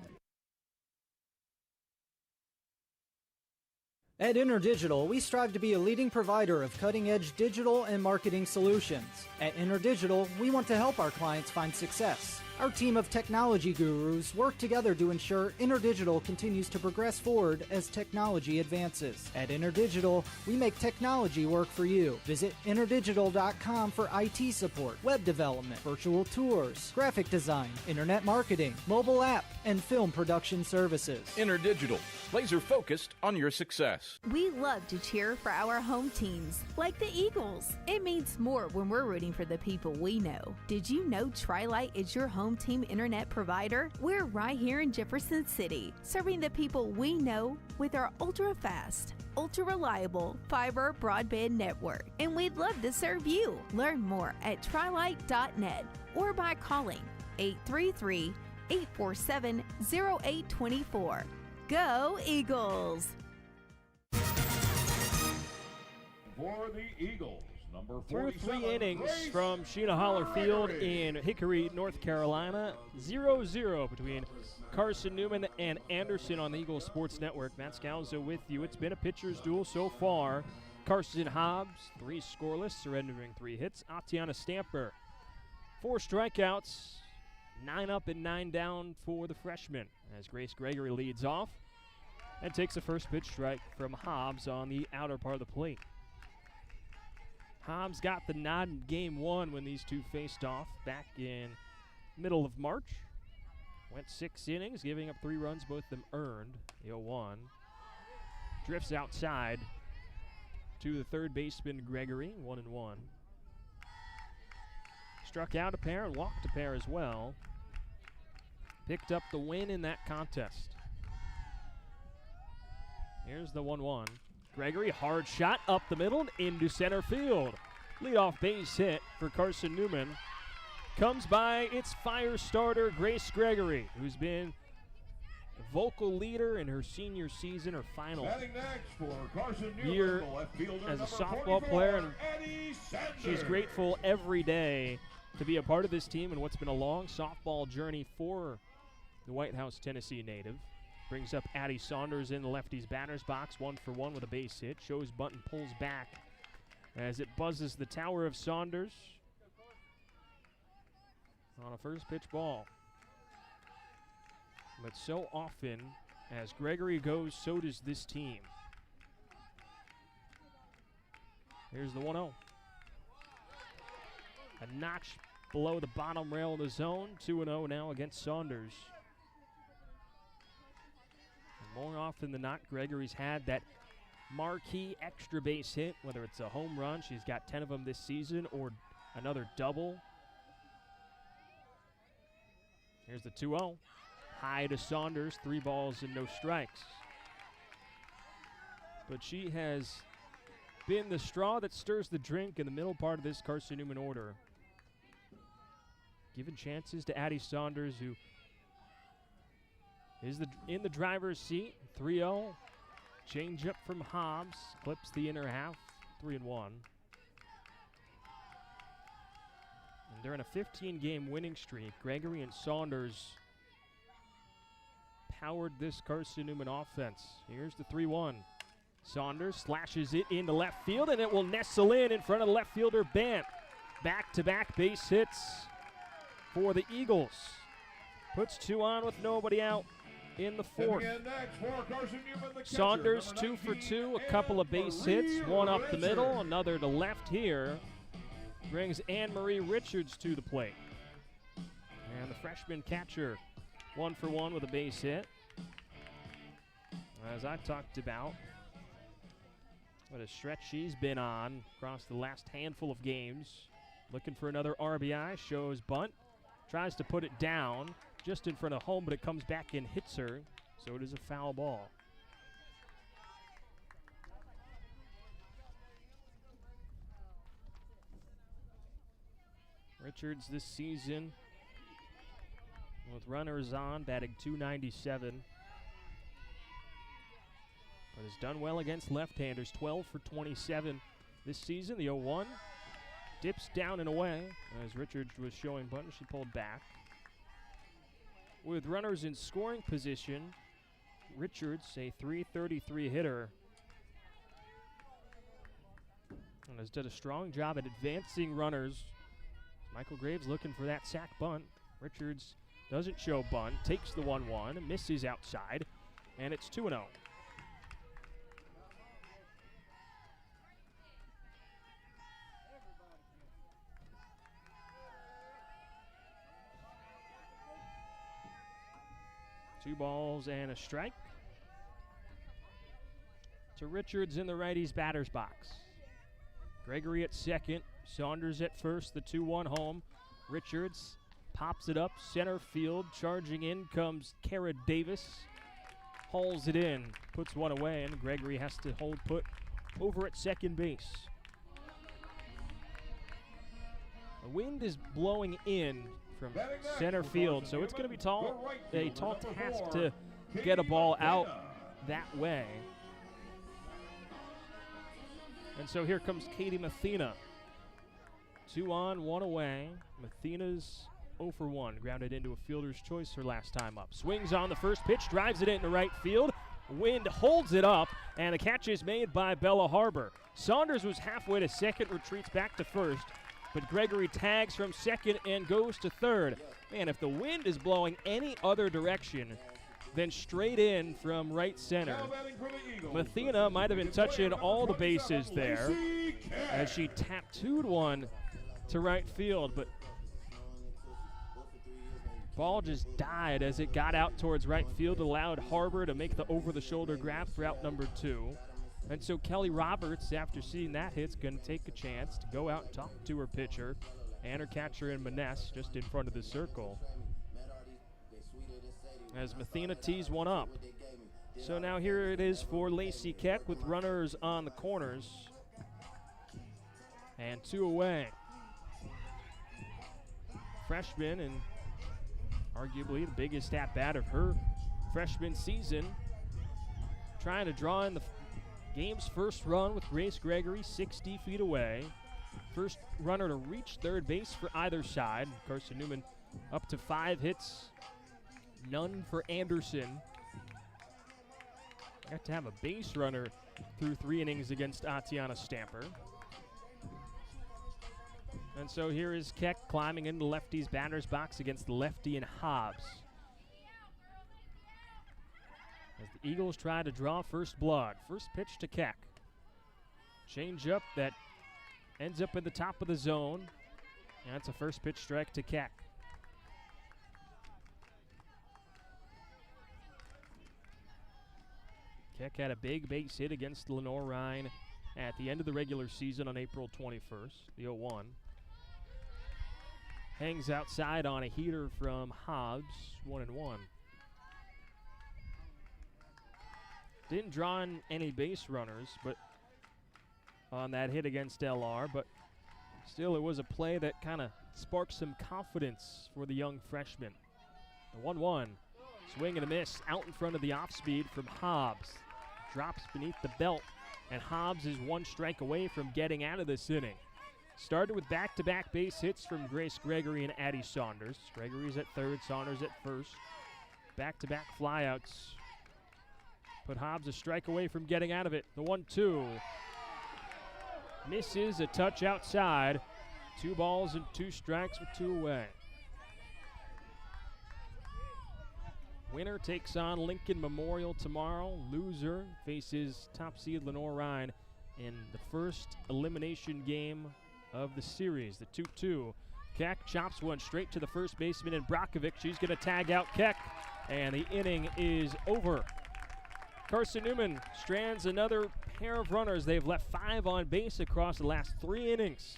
At InterDigital, we strive to be a leading provider of cutting-edge digital and marketing solutions. At InterDigital, we want to help our clients find success. Our team of technology gurus work together to ensure InterDigital continues to progress forward as technology advances. At InterDigital, we make technology work for you. Visit interdigital.com for IT support, web development, virtual tours, graphic design, internet marketing, mobile app, and film production services. InterDigital, laser focused on your success. We love to cheer for our home teams, like the Eagles. It means more when we're rooting for the people we know. Did you know Tri-Lite is your home team internet provider? We're right here in Jefferson City, serving the people we know with our ultra-fast, ultra-reliable fiber broadband network. And we'd love to serve you. Learn more at trilite.net or by calling 833-847-0824. Go Eagles! For the Eagles, number Through 47, 3 innings Grace from Sheena Holler Field in Hickory, North Carolina, 0-0 between Carson-Newman and Anderson on the Eagles Sports Network. Matt Scalzo with you. It's been a pitcher's duel so far. Carson Hobbs, 3 scoreless, surrendering 3 hits. Atiana Stamper, 4 strikeouts, 9 up and 9 down for the freshman as Grace Gregory leads off and takes a first pitch strike from Hobbs on the outer part of the plate. Hobbs got the nod in game 1 when these two faced off back in middle of March. Went 6 innings, giving up 3 runs, both of them earned. The 0-1 drifts outside to the third baseman Gregory, 1-1. Struck out a pair and walked a pair as well. Picked up the win in that contest. Here's the 1-1. Gregory, hard shot up the middle and into center field. Leadoff base hit for Carson-Newman. Comes by its fire starter, Grace Gregory, who's been a vocal leader in her senior season, her final year as a softball player. And she's grateful every day to be a part of this team and what's been a long softball journey for the White House, Tennessee native. Brings up Addie Saunders in the lefty's batter's box, 1-for-1 with a base hit. Shows Button pulls back as it buzzes the tower of Saunders on a first pitch ball. But so often, as Gregory goes, so does this team. Here's the 1-0. A notch below the bottom rail of the zone. 2-0 now against Saunders. More often than not, Gregory's had that marquee extra base hit, whether it's a home run, she's got 10 of them this season, or another double. Here's the 2-0. High to Saunders, 3 balls and no strikes. But she has been the straw that stirs the drink in the middle part of this Carson-Newman order. Giving chances to Addie Saunders, who is in the driver's seat. 3-0. Change up from Hobbs. Clips the inner half. 3-1. And they're in a 15-game winning streak. Gregory and Saunders powered this Carson-Newman offense. Here's the 3-1. Saunders slashes it into left field, and it will nestle in front of the left fielder Bant. Back-to-back base hits for the Eagles. Puts 2 on with nobody out in the fourth. Saunders 2 for 2, a couple of base hits, 1 up the middle, another to left here. Brings Anne-Marie Richards to the plate. And the freshman catcher 1 for 1 with a base hit. As I talked about, what a stretch she's been on across the last handful of games. Looking for another RBI, shows bunt. Tries to put it down just in front of home, but it comes back and hits her, so it is a foul ball. Richards this season with runners on, batting .297. but has done well against left-handers, 12 for 27 this season. The 0-1 dips down and away. As Richards was showing buttons, she pulled back. With runners in scoring position, Richards, a .333 hitter, and has done a strong job at advancing runners. Michael Graves looking for that sack bunt. Richards doesn't show bunt, takes the 1-1, misses outside, and it's 2-0. Two balls and a strike to Richards in the righty's batter's box. Gregory at second, Saunders at first, the 2-1 home. Richards pops it up, center field, charging in comes Kara Davis. Hauls it in, puts one away, and Gregory has to hold put over at second base. The wind is blowing in from center field, so it's going to be a tall task to get a ball out that way. And so here comes Katie Mathena. 2 on, 1 away. Mathena's 0 for 1, grounded into a fielder's choice her last time up. Swings on the first pitch, drives it into right field. Wind holds it up, and the catch is made by Bella Harbor. Saunders was halfway to second, retreats back to first, but Gregory tags from second and goes to third. Man, if the wind is blowing any other direction than straight in from right center, Mathena might have been touching all the bases there as she tattooed one to right field, but ball just died as it got out towards right field, allowed Harbor to make the over-the-shoulder grab for out number 2. And so Kelly Roberts, after seeing that hit, is going to take a chance to go out and talk to her pitcher and her catcher in Maness just in front of the circle, as Mathena tees one up. So now here it is for Lacey Keck with runners on the corners and 2 away. Freshman and arguably the biggest at-bat of her freshman season, trying to draw in the game's first run with Grace Gregory 60 feet away. First runner to reach third base for either side. Carson-Newman up to 5 hits, none for Anderson. Got to have a base runner through 3 innings against Atiana Stamper. And so here is Keck climbing into lefty's batter's box against lefty and Hobbs, as the Eagles try to draw first blood. First pitch to Keck. Change up that ends up in the top of the zone. And that's a first pitch strike to Keck. Keck had a big base hit against Lenore Ryan at the end of the regular season on April 21st, the 0-1. Hangs outside on a heater from Hobbs, 1-1. Didn't draw in any base runners, but on that hit against LR, but still it was a play that kind of sparked some confidence for the young freshman. The 1-1, swing and a miss out in front of the off speed from Hobbs. Drops beneath the belt, and Hobbs is 1 strike away from getting out of this inning. Started with back-to-back base hits from Grace Gregory and Addie Saunders. Gregory's at third, Saunders at first. Back-to-back flyouts put Hobbs a strike away from getting out of it. The 1-2 misses, a touch outside. 2 balls and 2 strikes with 2 away. Winner takes on Lincoln Memorial tomorrow. Loser faces top seed Lenore Ryan in the first elimination game of the series, the 2-2. Keck chops one straight to the first baseman in Brockovic. She's going to tag out Keck, and the inning is over. Carson-Newman strands another pair of runners. They've left 5 on base across the last 3 innings.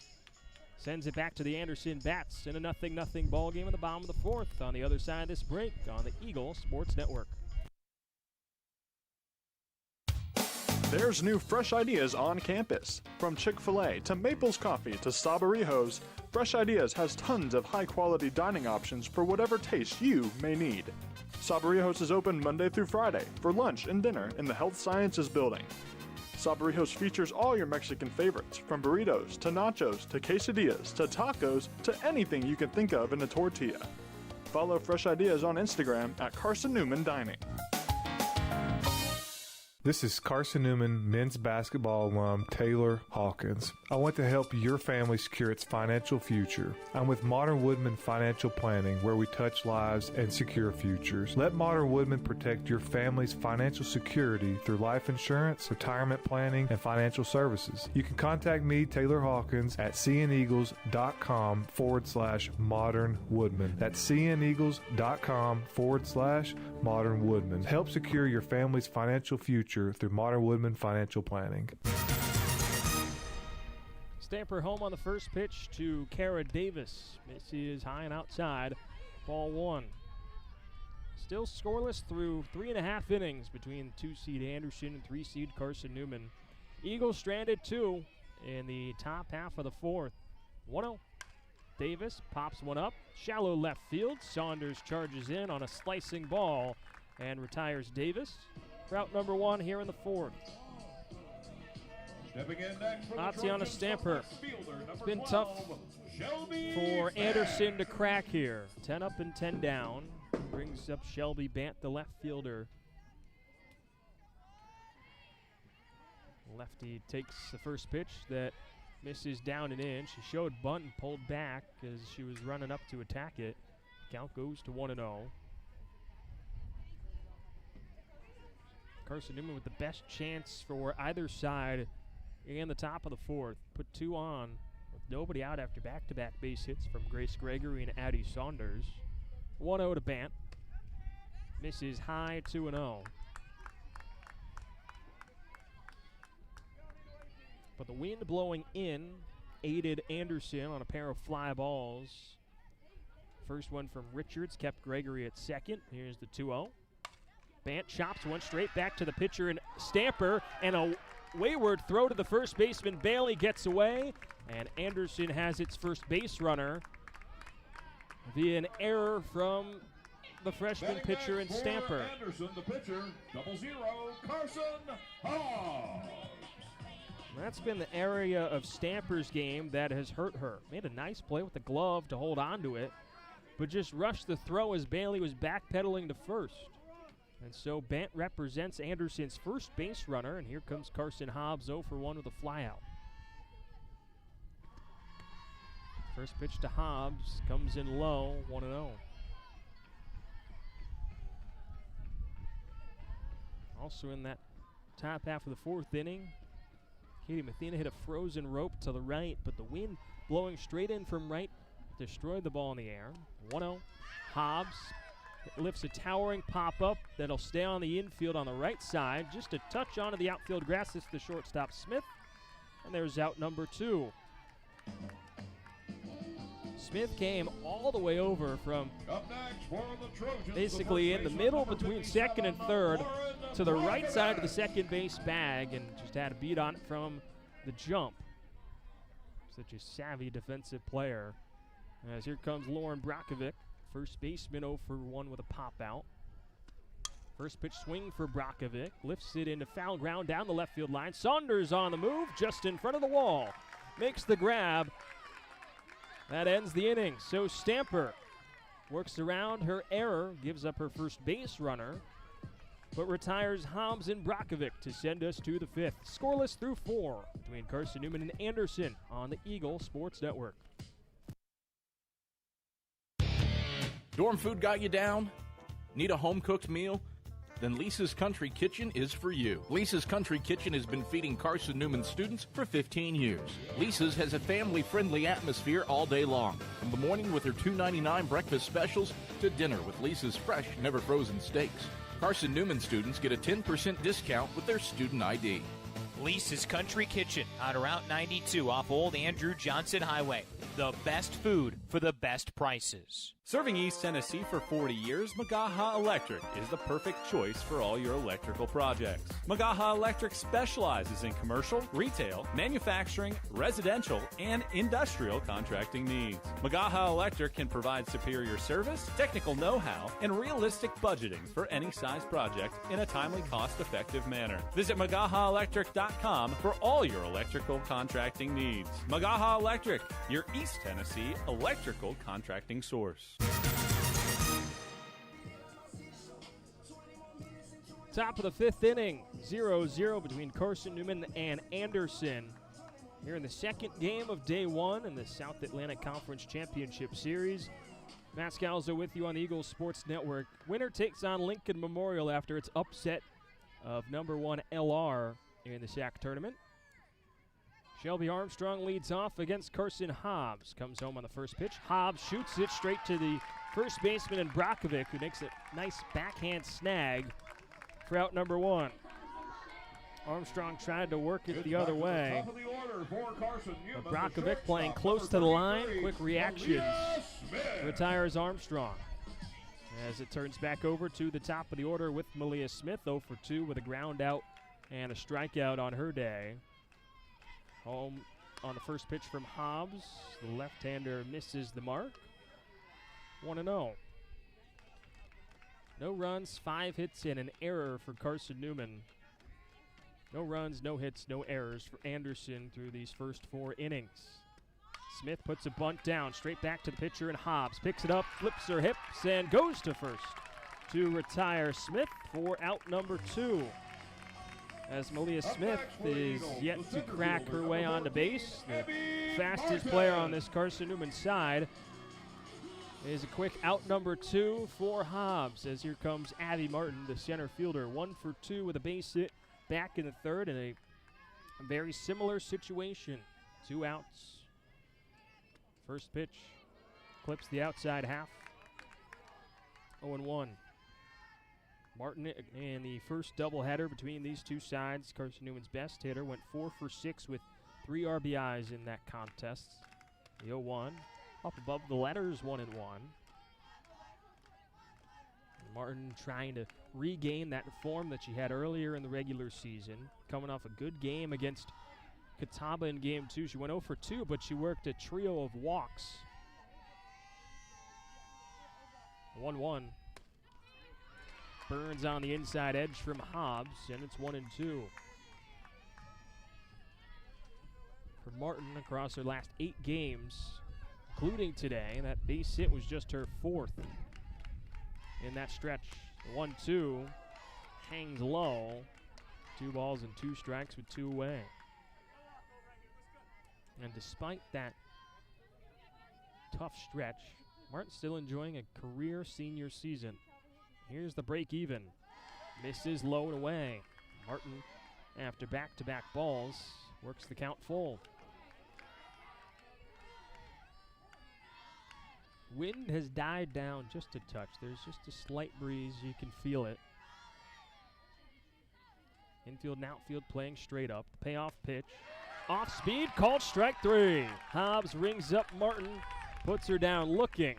Sends it back to the Anderson Bats in a 0-0 ball game in the bottom of the 4th on the other side of this break on the Eagle Sports Network. There's new fresh ideas on campus. From Chick-fil-A to Maples Coffee to Sabarijos, Fresh Ideas has tons of high-quality dining options for whatever taste you may need. Sabarijos is open Monday through Friday for lunch and dinner in the Health Sciences Building. Sabarijos features all your Mexican favorites, from burritos to nachos to quesadillas to tacos to anything you can think of in a tortilla. Follow Fresh Ideas on Instagram at Carson-Newman Dining. This is Carson-Newman men's basketball alum Taylor Hawkins. I want to help your family secure its financial future. I'm with Modern Woodman Financial Planning, where we touch lives and secure futures. Let Modern Woodman protect your family's financial security through life insurance, retirement planning, and financial services. You can contact me, Taylor Hawkins, at cneagles.com/Modern Woodman. That's cneagles.com/Modern Woodman. Help secure your family's financial future through Modern Woodman Financial Planning. Stamper home on the first pitch to Kara Davis. Missy is high and outside. Ball one. Still scoreless through 3.5 innings between 2-seed Anderson and 3-seed Carson-Newman. Eagles stranded 2 in the top half of the fourth. 1-0. Davis pops one up. Shallow left field. Saunders charges in on a slicing ball and retires Davis. Route number 1 here in the fourth. Atiana Stamper. It's been tough for Anderson to crack here. 10 up and 10 down. Brings up Shelby Bant, the left fielder. Lefty takes the first pitch that misses down and in. She showed bunt and pulled back as she was running up to attack it. Count goes to 1-0. Carson-Newman with the best chance for either side in the top of the fourth. Put 2 on with nobody out after back-to-back base hits from Grace Gregory and Addie Saunders. 1-0 to Bant. Misses high, 2-0. But the wind blowing in aided Anderson on a pair of fly balls. First one from Richards kept Gregory at second. Here's the 2-0. Bant chops one straight back to the pitcher and Stamper, and a wayward throw to the first baseman. Bailey gets away, and Anderson has its first base runner via an error from the freshman pitcher and Stamper. Anderson, the pitcher, 0-0, Carson Hobbs. That's been the area of Stamper's game that has hurt her. Made a nice play with the glove to hold on to it, but just rushed the throw as Bailey was backpedaling to first. And so Bant represents Anderson's first base runner, and here comes Carson Hobbs 0 for 1 with a flyout. First pitch to Hobbs comes in low, 1-0. Also in that top half of the fourth inning, Katie Mathena hit a frozen rope to the right, but the wind blowing straight in from right destroyed the ball in the air. 1-0. Hobbs lifts a towering pop-up that'll stay on the infield on the right side. Just a touch onto the outfield grass. It's the shortstop Smith. And there's out number 2. Smith came all the way over from basically in the middle between second and third to the right side of the second base bag and just had a beat on it from the jump. Such a savvy defensive player. As here comes Lauren Brakovic. First baseman 0 for 1 with a pop out. First pitch swing for Brakovic. Lifts it into foul ground down the left field line. Saunders on the move, just in front of the wall. Makes the grab. That ends the inning. So Stamper works around her error, gives up her first base runner, but retires Hobbs and Brakovic to send us to the 5th. Scoreless through 4 between Carson-Newman and Anderson on the Eagle Sports Network. Dorm food got you down? Need a home-cooked meal? Then Lisa's Country Kitchen is for you. Lisa's Country Kitchen has been feeding Carson-Newman students for 15 years. Lisa's has a family-friendly atmosphere all day long, from the morning with her $2.99 breakfast specials to dinner with Lisa's fresh, never-frozen steaks. Carson-Newman students get a 10% discount with their student ID. Lisa's Country Kitchen on Route 92 off Old Andrew Johnson Highway. The best food for the best prices. Serving East Tennessee for 40 years, Magaha Electric is the perfect choice for all your electrical projects. Magaha Electric specializes in commercial, retail, manufacturing, residential, and industrial contracting needs. Magaha Electric can provide superior service, technical know-how, and realistic budgeting for any size project in a timely, cost-effective manner. Visit MagahaElectric.com for all your electrical contracting needs. Magaha Electric, your East Tennessee electrical contracting source. Top of the fifth inning, 0-0 between Carson-Newman and Anderson. Here in the second game of day one in the South Atlantic Conference Championship Series. Matt Scalzo with you on the Eagles Sports Network. Winner takes on Lincoln Memorial after its upset of number 1 LR in the SAC tournament. Shelby Armstrong leads off against Carson Hobbs. Comes home on the first pitch. Hobbs shoots it straight to the first baseman in Brakovic, who makes a nice backhand snag for out number 1. Armstrong tried to work it the other way. But Brakovic playing close to the line. Quick reactions. Retires Armstrong. As it turns back over to the top of the order with Malia Smith, 0 for 2 with a ground out and a strikeout on her day. Home on the first pitch from Hobbs. The left-hander misses the mark. 1-0. No runs, 5 hits, and an error for Carson-Newman. No runs, no hits, no errors for Anderson through these first 4 innings. Smith puts a bunt down, straight back to the pitcher, and Hobbs picks it up, flips her hips, and goes to first to retire Smith for out number 2. As Malia Smith is yet to crack her way onto base. The fastest player on this Carson-Newman side is a quick out number 2 for Hobbs, as here comes Abby Martin, the center fielder. 1 for 2 with a base hit back in the third in a very similar situation. 2 outs. First pitch clips the outside half. 0-1. Martin in the first doubleheader between these two sides. Carson-Newman's best hitter went 4 for 6 with 3 RBIs in that contest. The 0-1 up above the letters, 1-1. Martin trying to regain that form that she had earlier in the regular season. Coming off a good game against Catawba in game 2. She went 0 for 2, but she worked a trio of walks. 1-1. Burns on the inside edge from Hobbs, and it's 1-2. For Martin, across her last 8 games, including today, that base hit was just her 4th in that stretch. The 1-2 hangs low. 2 balls and 2 strikes with 2 away. And despite that tough stretch, Martin's still enjoying a career senior season. Here's the break even. Misses low and away. Martin, after back-to-back balls, works the count full. Wind has died down just a touch. There's just a slight breeze. You can feel it. Infield and outfield playing straight up. Payoff pitch. Off speed, called strike 3. Hobbs rings up Martin, puts her down looking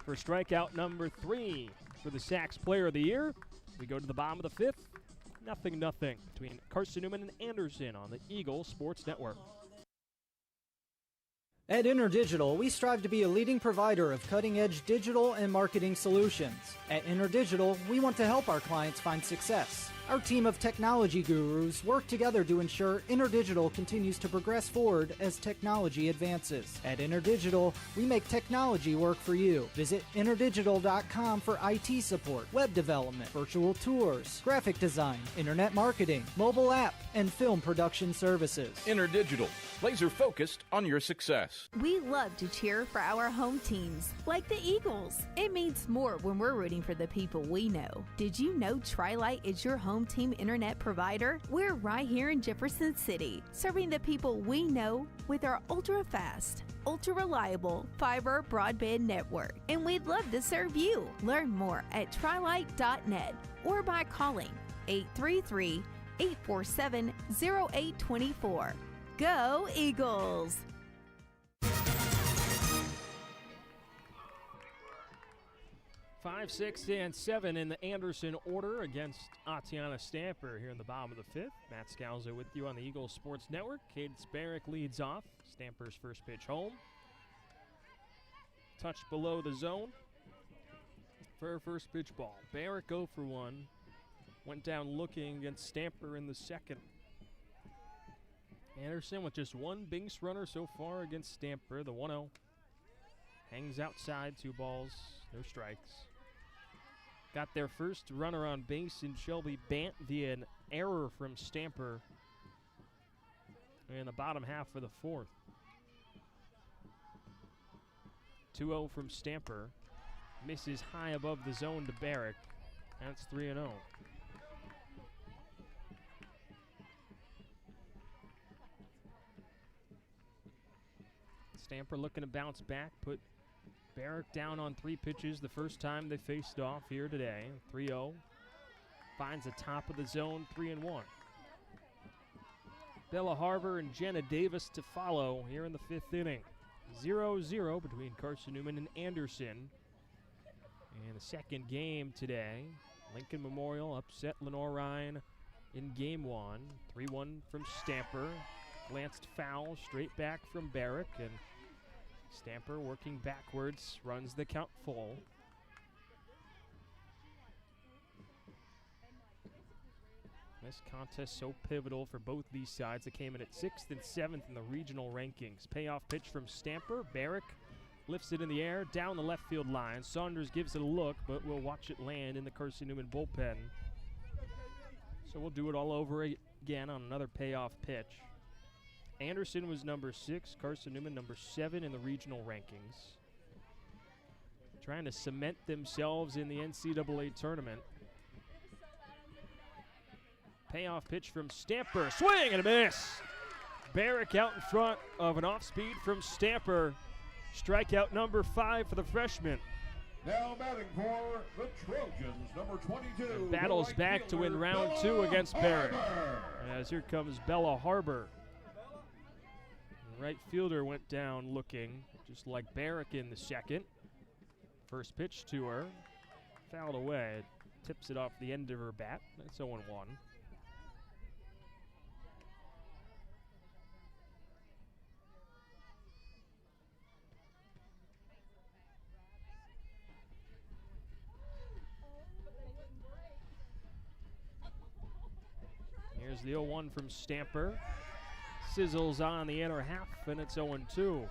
for strikeout number 3 for the Sacks Player of the Year. We go to the bottom of the 5th. 0-0 between Carson-Newman and Anderson on the Eagles Sports Network. At InterDigital, we strive to be a leading provider of cutting-edge digital and marketing solutions. At InterDigital, we want to help our clients find success. Our team of technology gurus work together to ensure InterDigital continues to progress forward as technology advances. At InterDigital, we make technology work for you. Visit interdigital.com for IT support, web development, virtual tours, graphic design, internet marketing, mobile app, and film production services. InterDigital, laser focused on your success. We love to cheer for our home teams, like the Eagles. It means more when we're rooting for the people we know. Did you know Tri-Lite is your home team internet provider? We're right here in Jefferson City, serving the people we know with our ultra-fast, ultra-reliable fiber broadband network. And we'd love to serve you. Learn more at trilite.net or by calling 833-847-0824. Go Eagles! 5, 6, and 7 in the Anderson order against Atiana Stamper here in the bottom of the 5th. Matt Scalzo with you on the Eagles Sports Network. Cadence Barrick leads off. Stamper's first pitch home. Touch below the zone for her first pitch ball. Barrick 0 for 1. Went down looking against Stamper in the second. Anderson with just one base runner so far against Stamper. The 1-0. Hangs outside, 2 balls, no strikes. Got their first runner on base in Shelby Bant via an error from Stamper in the bottom half of the 4th. 2-0 from Stamper. Misses high above the zone to Barrick. That's 3-0. Stamper looking to bounce back, put Barrick down on 3 pitches the first time they faced off here today. 3-0. Finds the top of the zone, 3-1. Bella Harbor and Jenna Davis to follow here in the 5th inning. 0-0 between Carson-Newman and Anderson. And the second game today, Lincoln Memorial upset Lenore Ryan in game 1. 3-1 from Stamper. Glanced foul, straight back from Barrick, and Stamper working backwards, runs the count full. This contest so pivotal for both these sides that came in at 6th and 7th in the regional rankings. Payoff pitch from Stamper. Barrick lifts it in the air, down the left field line. Saunders gives it a look, but we'll watch it land in the Carson-Newman bullpen. So we'll do it all over again on another payoff pitch. Anderson was number 6, Carson-Newman number 7 in the regional rankings. Trying to cement themselves in the NCAA tournament. Payoff pitch from Stamper, swing and a miss. Barrick out in front of an off-speed from Stamper. Strikeout number 5 for the freshman. Now batting for the Trojans, number 22. Battles back to win round 2 against Barrick. As here comes Bella Harbor. Right fielder went down looking, just like Barrick in the second. First pitch to her, fouled away. Tips it off the end of her bat. That's 0-1. Here's the 0-1 from Stamper. Sizzles on the inner half, and it's 0-2.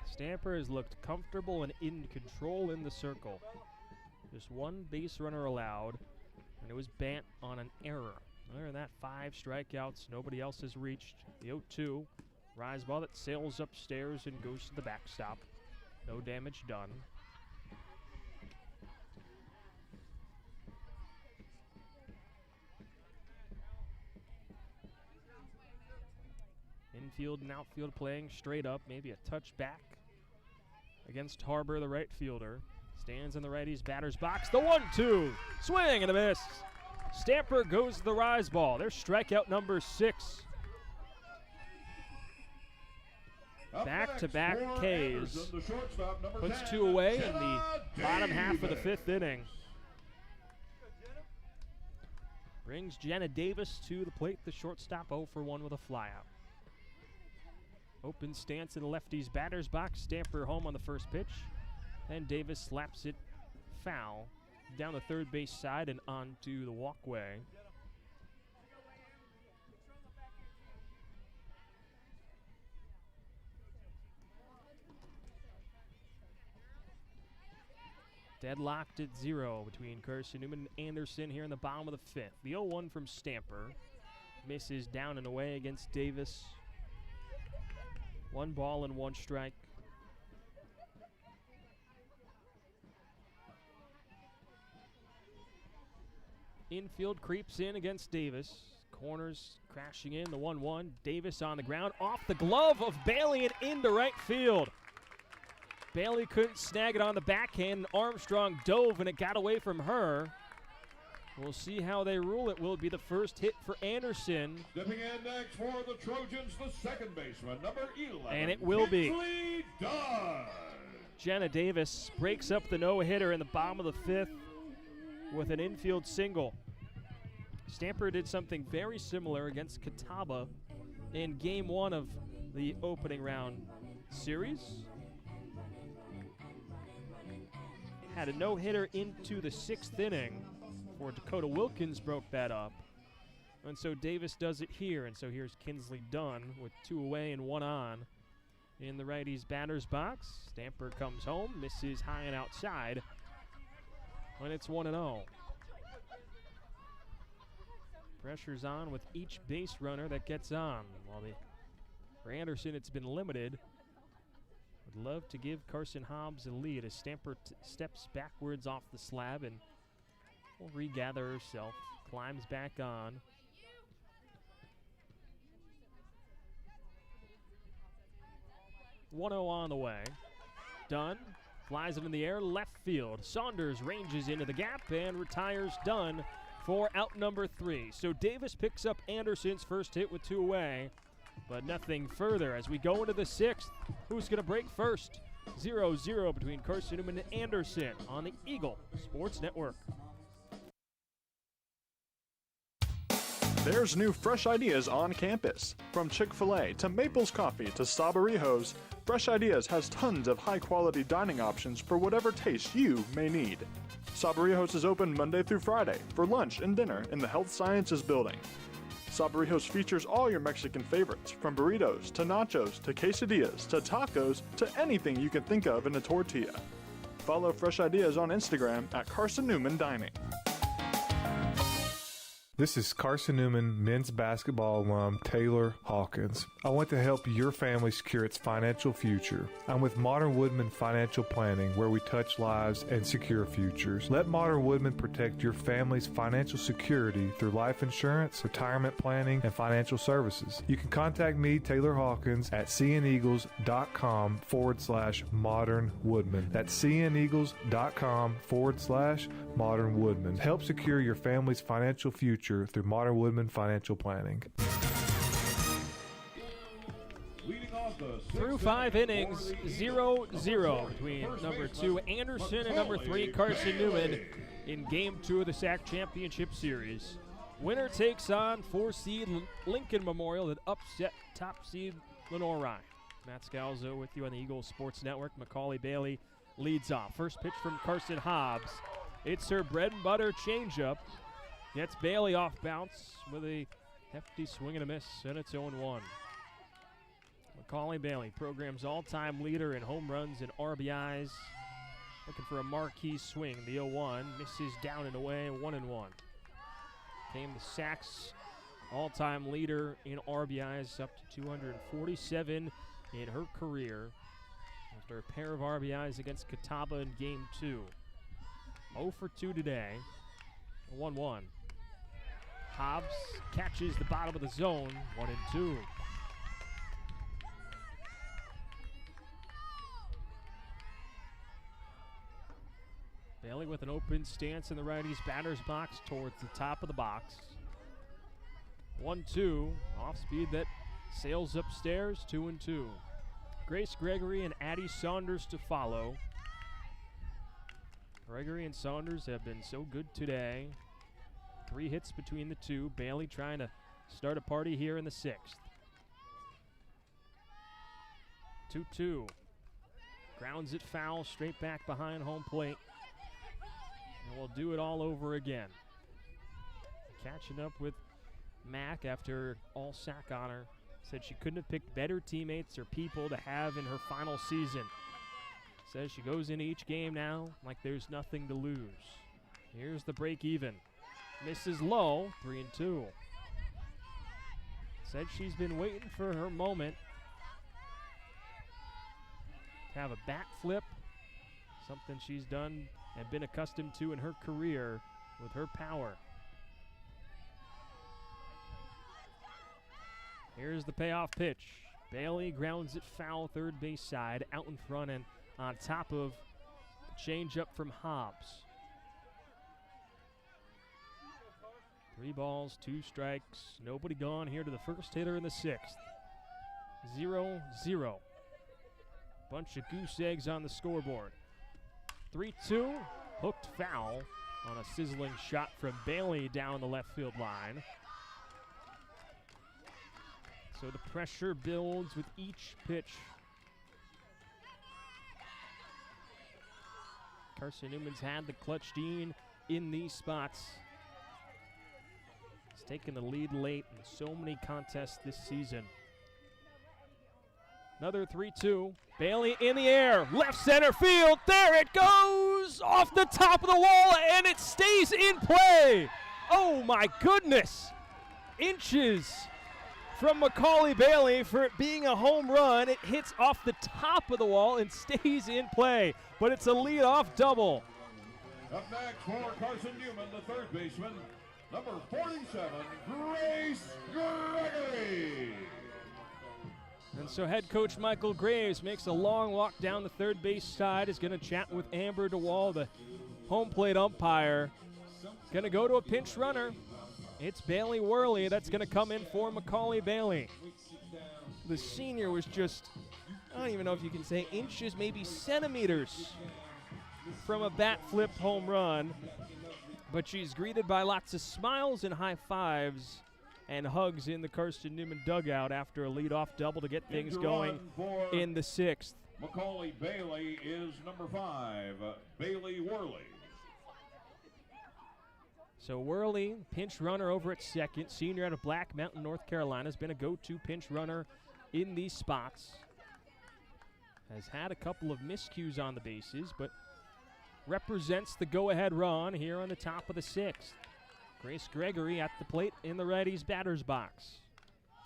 Stamper has looked comfortable and in control in the circle. Just one base runner allowed, and it was Bant on an error. Other than that, 5 strikeouts. Nobody else has reached. The 0-2. Rise ball that sails upstairs and goes to the backstop. No damage done. Infield and outfield playing straight up, maybe a touch back against Harbor, the right fielder. Stands in the righty's batter's box. The 1-2, swing and a miss. Stamper goes to the rise ball. There's strikeout number 6. Back-to-back Ks. Puts 2 away in the bottom half of the 5th inning. Brings Jenna Davis to the plate, the shortstop, 0 for 1 with a flyout. Open stance in the lefty's batter's box. Stamper home on the first pitch. Then Davis slaps it foul down the third base side and onto the walkway. Deadlocked at 0 between Carson-Newman and Anderson here in the bottom of the 5th. The 0-1 from Stamper. Misses down and away against Davis. 1 ball and 1 strike. Infield creeps in against Davis. Corners crashing in, the 1-1. Davis on the ground, off the glove of Bailey and into right field. Bailey couldn't snag it on the backhand. Armstrong dove and it got away from her. We'll see how they rule it. Will it be the first hit for Anderson? Stepping in next for the Trojans, the second baseman, number 11. And it will be. Dunn. Jenna Davis breaks up the no-hitter in the bottom of the fifth with an infield single. Stamper did something very similar against Catawba in game one of the opening round series. Had a no-hitter into the sixth inning before Dakota Wilkins broke that up. And so Davis does it here. And so here's Kinsley Dunn with 2 away and 1 on in the righty's batter's box. Stamper comes home, misses high and outside when it's 1-0. Pressure's on with each base runner that gets on. While for Anderson, it's been limited. Would love to give Carson Hobbs a lead as Stamper steps backwards off the slab and will regather herself, climbs back on. .1-0 on the way. Dunn flies it in the air, left field. Saunders ranges into the gap and retires Dunn for out number 3. So Davis picks up Anderson's first hit with 2 away, but nothing further as we go into the 6th. Who's going to break first? 0-0 between Carson-Newman and Anderson on the Eagle Sports Network. There's new fresh ideas on campus. From Chick-fil-A to Maples Coffee to Sabarijos, Fresh Ideas has tons of high-quality dining options for whatever taste you may need. Sabarijos is open Monday through Friday for lunch and dinner in the Health Sciences Building. Sabarijos features all your Mexican favorites, from burritos to nachos to quesadillas to tacos to anything you can think of in a tortilla. Follow Fresh Ideas on Instagram at Carson-Newman Dining. This is Carson-Newman men's basketball alum Taylor Hawkins. I want to help your family secure its financial future. I'm with Modern Woodman Financial Planning, where we touch lives and secure futures. Let Modern Woodman protect your family's financial security through life insurance, retirement planning, and financial services. You can contact me, Taylor Hawkins, at cneagles.com/Modern Woodman. That's cneagles.com/Modern Woodman. Help secure your family's financial future through Modern Woodman Financial Planning. Through 5 innings, 0-0 between number 2 Anderson and number 3 Carson-Newman in Game 2 of the SAC Championship Series. Winner takes on 4-seed Lincoln Memorial that upset top seed Lenore. Matt Scalzo with you on the Eagles Sports Network. Macaulay Bailey leads off. First pitch from Carson Hobbs. It's her bread and butter changeup. Gets Bailey off bounce with a hefty swing and a miss, and it's 0-1. Macaulay Bailey, program's all-time leader in home runs and RBIs. Looking for a marquee swing. The 0-1 misses down and away, 1-1. Came the SAC's all-time leader in RBIs, up to 247 in her career. After a pair of RBIs against Catawba in Game 2. 0 for 2 today, 1-1. Hobbs catches the bottom of the zone, 1-2. Bailey with an open stance in the righty's batter's box towards the top of the box. 1-2, off speed that sails upstairs, 2-2. Grace Gregory and Addie Saunders to follow. Gregory and Saunders have been so good today. 3 hits between the two. Bailey trying to start a party here in the 6th. 2-2. Grounds it foul, straight back behind home plate. And we'll do it all over again. Catching up with Mack after all SAC honor. Said she couldn't have picked better teammates or people to have in her final season. Says she goes into each game now like there's nothing to lose. Here's the break even. Misses low, 3-2. Said she's been waiting for her moment to have a bat flip, something she's done and been accustomed to in her career with her power. Here's the payoff pitch. Bailey grounds it foul, third base side, out in front and on top of the changeup from Hobbs. 3 balls, 2 strikes, nobody gone here to the first hitter in the 6th. 0-0. Bunch of goose eggs on the scoreboard. 3-2, hooked foul on a sizzling shot from Bailey down the left field line. So the pressure builds with each pitch. Carson-Newman's had the clutch Dean in these spots. He's taken the lead late in so many contests this season. Another 3-2. Bailey in the air. Left center field. There it goes. Off the top of the wall, and it stays in play. Oh, my goodness. Inches from Macaulay Bailey for it being a home run. It hits off the top of the wall and stays in play. But it's a leadoff double. Up next for Carson-Newman, the third baseman, number 47, Grace Gregory. And so head coach Michael Graves makes a long walk down the third base side, is going to chat with Amber DeWall, the home plate umpire. Going to go to a pinch runner. It's Bailey Worley that's going to come in for Macaulay Bailey. The senior was just, I don't even know if you can say inches, maybe centimeters from a bat flip home run. But she's greeted by lots of smiles and high fives and hugs in the Carson-Newman dugout after a leadoff double to get things going in the sixth. Macaulay Bailey is number 5, Bailey Worley. So Worley, pinch runner over at second, senior out of Black Mountain, North Carolina, has been a go-to pinch runner in these spots. Has had a couple of miscues on the bases, but represents the go-ahead run here on the top of the sixth. Grace Gregory at the plate in the righty's batter's box.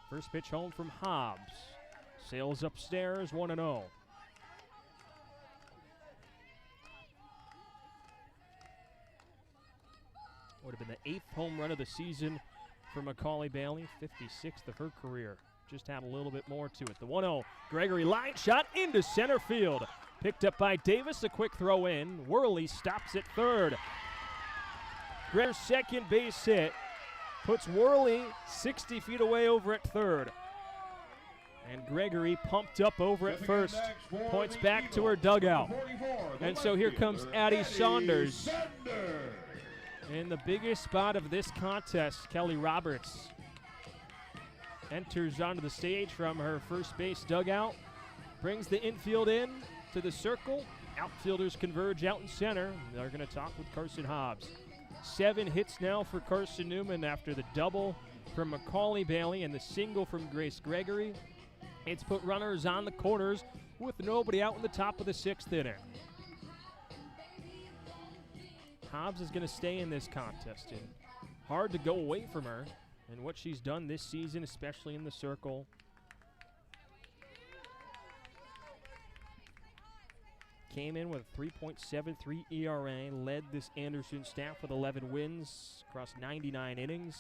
First pitch home from Hobbs. Sails upstairs, 1-0. Would have been the 8th home run of the season for Macaulay Bailey, 56th of her career. Just had a little bit more to it. The 1-0, Gregory line shot into center field. Picked up by Davis, a quick throw in. Worley stops at third. Greger's second base hit puts Worley 60 feet away over at third. And Gregory pumped up over at first. Points back to her dugout. And so here comes Addie Saunders. In the biggest spot of this contest, Kelly Roberts enters onto the stage from her first base dugout. Brings the infield in to the circle. Outfielders converge out in center. They're going to talk with Carson Hobbs. 7 hits now for Carson-Newman after the double from Macaulay Bailey and the single from Grace Gregory. It's put runners on the corners with nobody out in the top of the 6th inning. Hobbs is going to stay in this contest, and hard to go away from her and what she's done this season, especially in the circle. Came in with a 3.73 ERA, led this Anderson staff with 11 wins across 99 innings.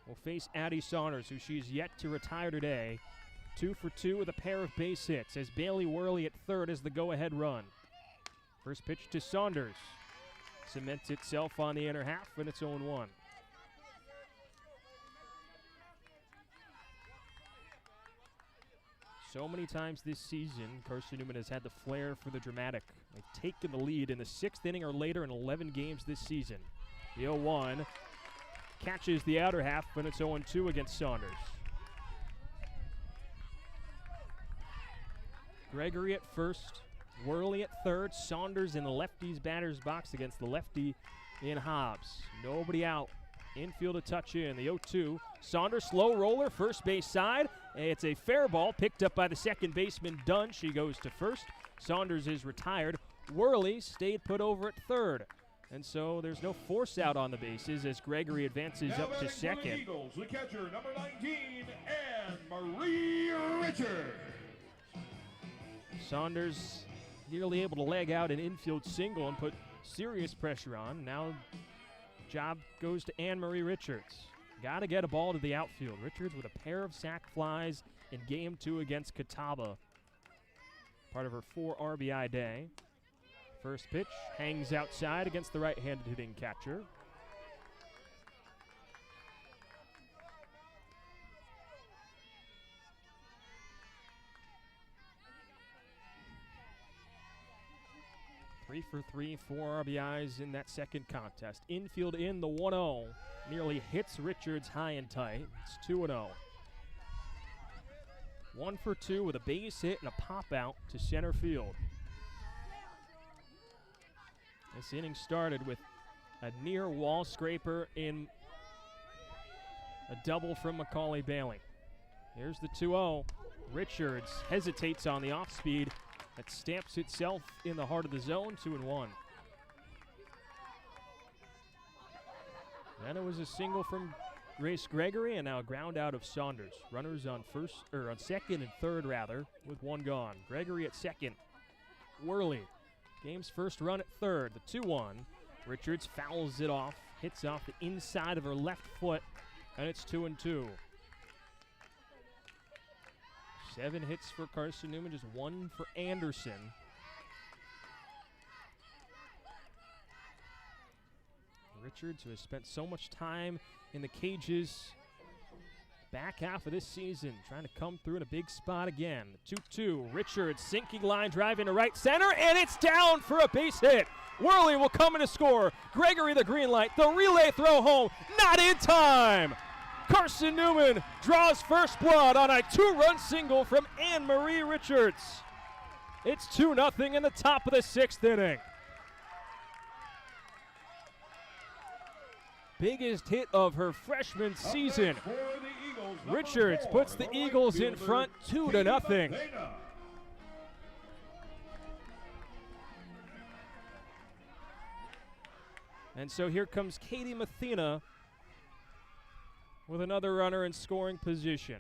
Will face Addie Saunders, who she's yet to retire today. 2 for 2 with a pair of base hits as Bailey Worley at third as the go-ahead run. First pitch to Saunders. Cements itself on the inner half, and it's 0-1. So many times this season, Carson-Newman has had the flair for the dramatic. They've taken the lead in the 6th inning or later in 11 games this season. The 0-1 catches the outer half, and it's 0-2 against Saunders. Gregory at first, Worley at third, Saunders in the lefty's batter's box against the lefty in Hobbs. Nobody out. Infield a touch in. The 0-2. Saunders, slow roller, first base side. It's a fair ball picked up by the second baseman, Dunn. She goes to first. Saunders is retired. Worley stayed put over at third. And so there's no force out on the bases as Gregory advances Now up to second. the Eagles, the catcher, number 19, Anne-Marie Richards. Saunders nearly able to leg out an infield single and put serious pressure on. Now job goes to Anne-Marie Richards. Got to get a ball to the outfield. Richards with a pair of sac flies in Game 2 against Catawba. Part of her 4 RBI day. First pitch hangs outside against the right-handed hitting catcher. 3 for 3, 4 RBIs in that second contest. Infield in the 1-0. Nearly hits Richards high and tight. It's 2-0. 1 for 2 with a base hit and a pop out to center field. This inning started with a near wall scraper in a double from Macaulay Bailey. Here's the 2-0. Richards hesitates on the off speed. That stamps itself in the heart of the zone, 2-1. Then it was a single from Grace Gregory, and now a ground out of Saunders. Runners on second and third, with one gone. Gregory at second. Worley, game's first run at third, the 2-1. Richards fouls it off, hits off the inside of her left foot, and it's 2-2. 7 hits for Carson-Newman, just 1 for Anderson. Richards, who has spent so much time in the cages back half of this season, trying to come through in a big spot again. 2-2, Richards, sinking line drive into right center, and it's down for a base hit. Worley will come in to score. Gregory the green light, the relay throw home, not in time. Carson-Newman draws first blood on a 2-run single from Anne-Marie Richards. It's 2-0 in the top of the 6th inning. Biggest hit of her freshman season. Richards puts the Eagles in front 2-0. And so here comes Katie Mathena with another runner in scoring position.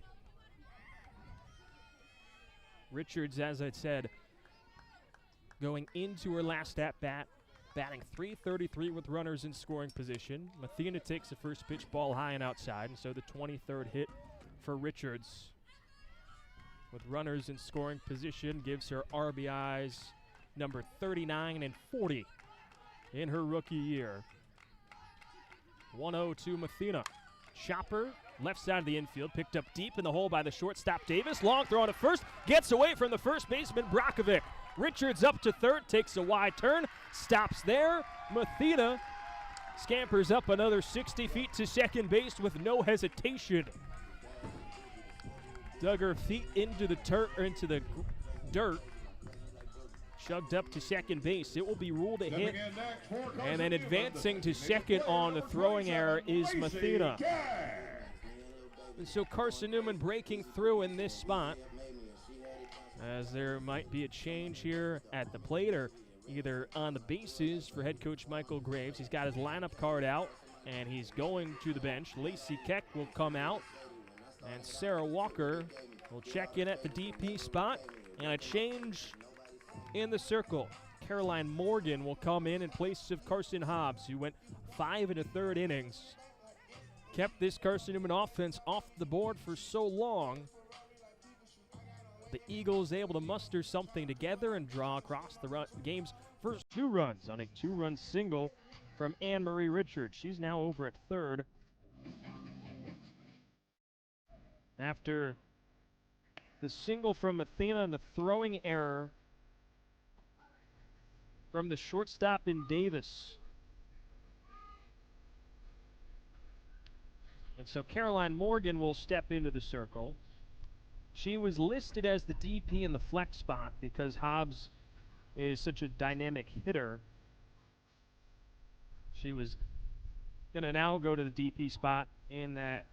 Richards, as I said, going into her last at-bat, batting .333 with runners in scoring position. Mathena takes the first pitch, ball high and outside, and so the 23rd hit for Richards with runners in scoring position gives her RBIs number 39 and 40 in her rookie year. 1-0 to Mathena. Chopper, left side of the infield, picked up deep in the hole by the shortstop Davis. Long throw to first, gets away from the first baseman Brakovic. Richards up to third, takes a wide turn, stops there. Mathena scampers up another 60 feet to second base with no hesitation. Dug her feet into the dirt. Chugged up to second base. It will be ruled a hit. And then advancing to second on the throwing error is Mathena. And so Carson-Newman breaking through in this spot, as there might be a change here at the plate or either on the bases for head coach Michael Graves. He's got his lineup card out, and he's going to the bench. Lacey Keck will come out, and Sarah Walker will check in at the DP spot. And a change in the circle. Caroline Morgan will come in place of Carson Hobbs, who went 5 1/3 innings. Kept this Carson-Newman offense off the board for so long. The Eagles able to muster something together and draw across the game's first 2 runs on a 2-run single from Anne-Marie Richards. She's now over at third. After the single from Mathena and the throwing error from the shortstop in Davis. And so Caroline Morgan will step into the circle. She was listed as the DP in the flex spot because Hobbs is such a dynamic hitter. She was going to now go to the DP spot in that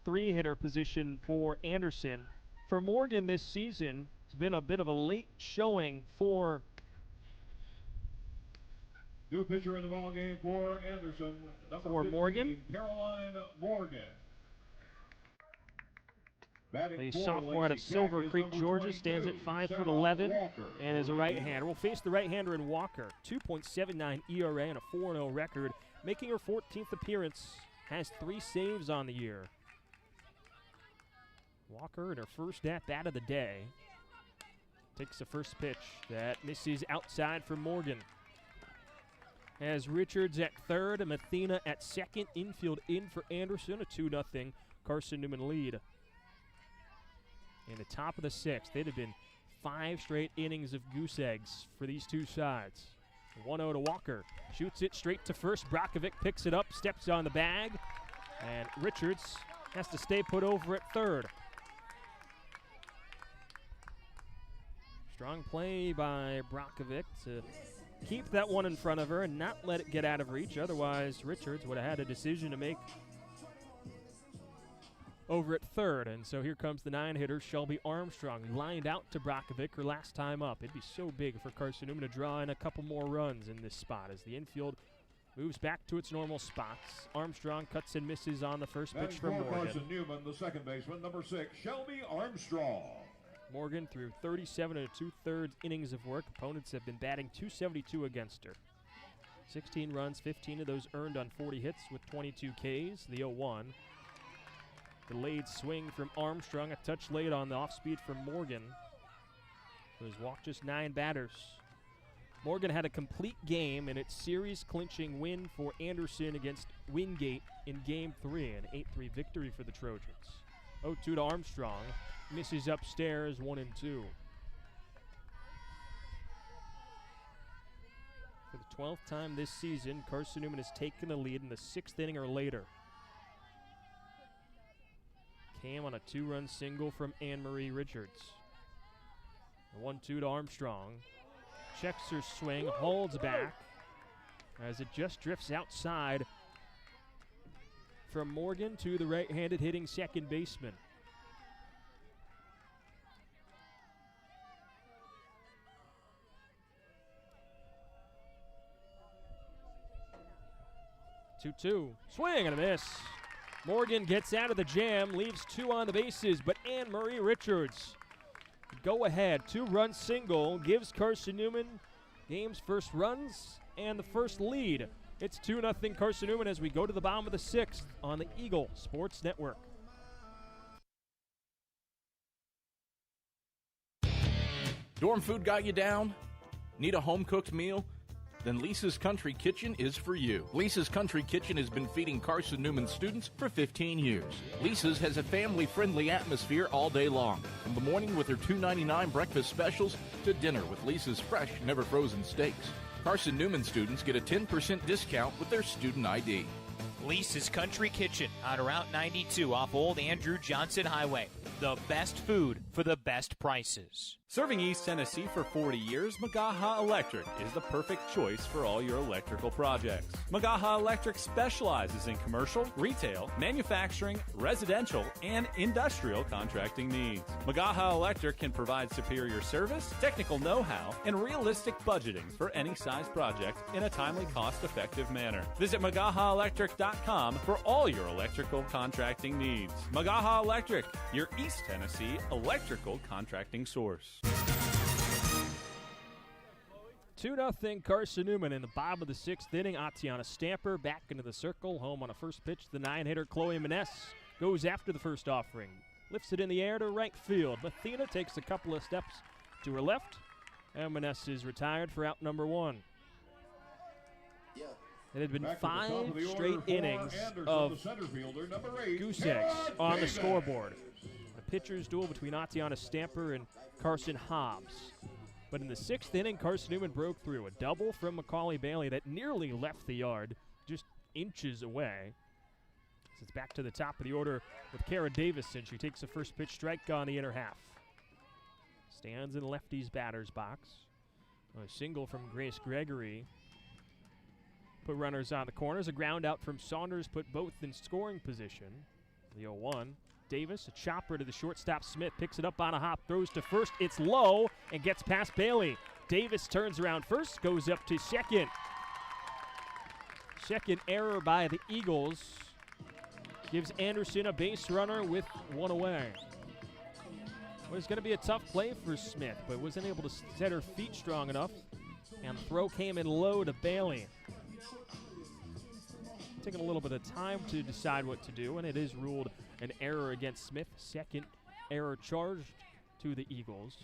3-hitter position for Anderson. For Morgan this season, it's been a bit of a late showing for New pitcher in the ballgame for Anderson, for Morgan. Caroline Morgan. The sophomore out of Silver Creek, Georgia, stands at 5'11" and is a right-hander. We'll face the right-hander in Walker. 2.79 ERA and a 4-0 record, making her 14th appearance. Has 3 saves on the year. Walker in her first at-bat of the day takes the first pitch that misses outside for Morgan. As Richards at third and Mathena at second, infield in for Anderson, a 2-0 Carson-Newman lead. In the top of the 6th, they'd have been 5 straight innings of goose eggs for these two sides. 1-0 to Walker. Shoots it straight to first. Brakovic picks it up, steps on the bag, and Richards has to stay put over at third. Strong play by Brakovic to keep that one in front of her and not let it get out of reach. Otherwise, Richards would have had a decision to make over at third. And so here comes the 9-hitter, Shelby Armstrong, lined out to Brakovic her last time up. It'd be so big for Carson-Newman to draw in a couple more runs in this spot as the infield moves back to its normal spots. Armstrong cuts and misses on the first pitch from Morgan. Carson-Newman, the second baseman, number 6, Shelby Armstrong. Morgan threw 37 2/3 innings of work. Opponents have been batting .272 against her. 16 runs, 15 of those earned on 40 hits with 22 Ks. The 0-1. Delayed swing from Armstrong, a touch late on the off-speed from Morgan, who has walked just 9 batters. Morgan had a complete game in its series-clinching win for Anderson against Wingate in Game 3, an 8-3 victory for the Trojans. 0-2 to Armstrong, misses upstairs, 1-2. For the 12th time this season, Carson-Newman has taken the lead in the 6th inning or later. Came on a 2-run single from Anne-Marie Richards. 1-2 to Armstrong. Checks her swing, holds back as it just drifts outside from Morgan to the right-handed hitting second baseman. Two. Swing and a miss. Morgan gets out of the jam, leaves 2 on the bases, but Anne-Marie Richards, go ahead, 2-run single, gives Carson-Newman game's first runs and the first lead. It's 2-0 Carson-Newman as we go to the bottom of the 6th on the Eagle Sports Network. Dorm food got you down? Need a home-cooked meal? Then Lisa's Country Kitchen is for you. Lisa's Country Kitchen has been feeding Carson-Newman students for 15 years. Lisa's has a family-friendly atmosphere all day long, from the morning with her $2.99 breakfast specials to dinner with Lisa's fresh, never-frozen steaks. Carson-Newman students get a 10% discount with their student ID. Lisa's Country Kitchen on Route 92 off Old Andrew Johnson Highway. The best food for the best prices. Serving East Tennessee for 40 years, Magaha Electric is the perfect choice for all your electrical projects. Magaha Electric specializes in commercial, retail, manufacturing, residential, and industrial contracting needs. Magaha Electric can provide superior service, technical know-how, and realistic budgeting for any size project in a timely, cost-effective manner. Visit MagahaElectric.com for all your electrical contracting needs. Magaha Electric, your East Tennessee electrical contracting source. 2-0 Carson-Newman in the bottom of the 6th inning. Atiana Stamper back into the circle, home on a first pitch. The 9-hitter Chloe Maness goes after the first offering, lifts it in the air to right field. Mathena takes a couple of steps to her left, and Maness is retired for out number 1. It had been 5 straight innings of goose eggs on the scoreboard. A pitcher's duel between Atiana Stamper and Carson Hobbs. But in the 6th inning, Carson-Newman broke through a double from Macaulay Bailey that nearly left the yard, just inches away. So it's back to the top of the order with Kara Davison. She takes a first pitch strike on the inner half. Stands in lefty's batter's box. A single from Grace Gregory put runners on the corners. A ground out from Saunders put both in scoring position. The 0-1. Davis, a chopper to the shortstop. Smith picks it up on a hop, throws to first. It's low and gets past Bailey. Davis turns around first, goes up to second. Second error by the Eagles gives Anderson a base runner with 1 away. Well, it's going to be a tough play for Smith, but wasn't able to set her feet strong enough, and the throw came in low to Bailey. Taking a little bit of time to decide what to do, and it is ruled an error against Smith. Second error charged to the Eagles.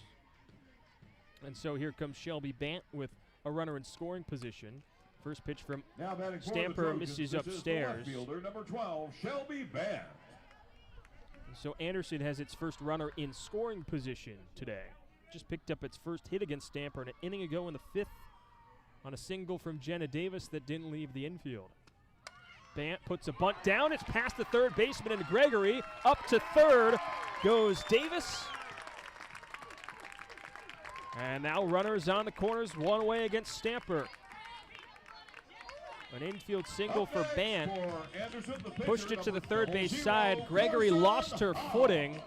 And so here comes Shelby Bant with a runner in scoring position. First pitch from Stamper misses upstairs. Number 12, Shelby Bant. So Anderson has its first runner in scoring position today. Just picked up its first hit against Stamper an inning ago in the 5th on a single from Jenna Davis that didn't leave the infield. Bant puts a bunt down. It's past the third baseman and Gregory. Up to third goes Davis. And now runners on the corners, one away against Stamper. An infield single for Bant. Pushed it to the third base side. Gregory lost her footing.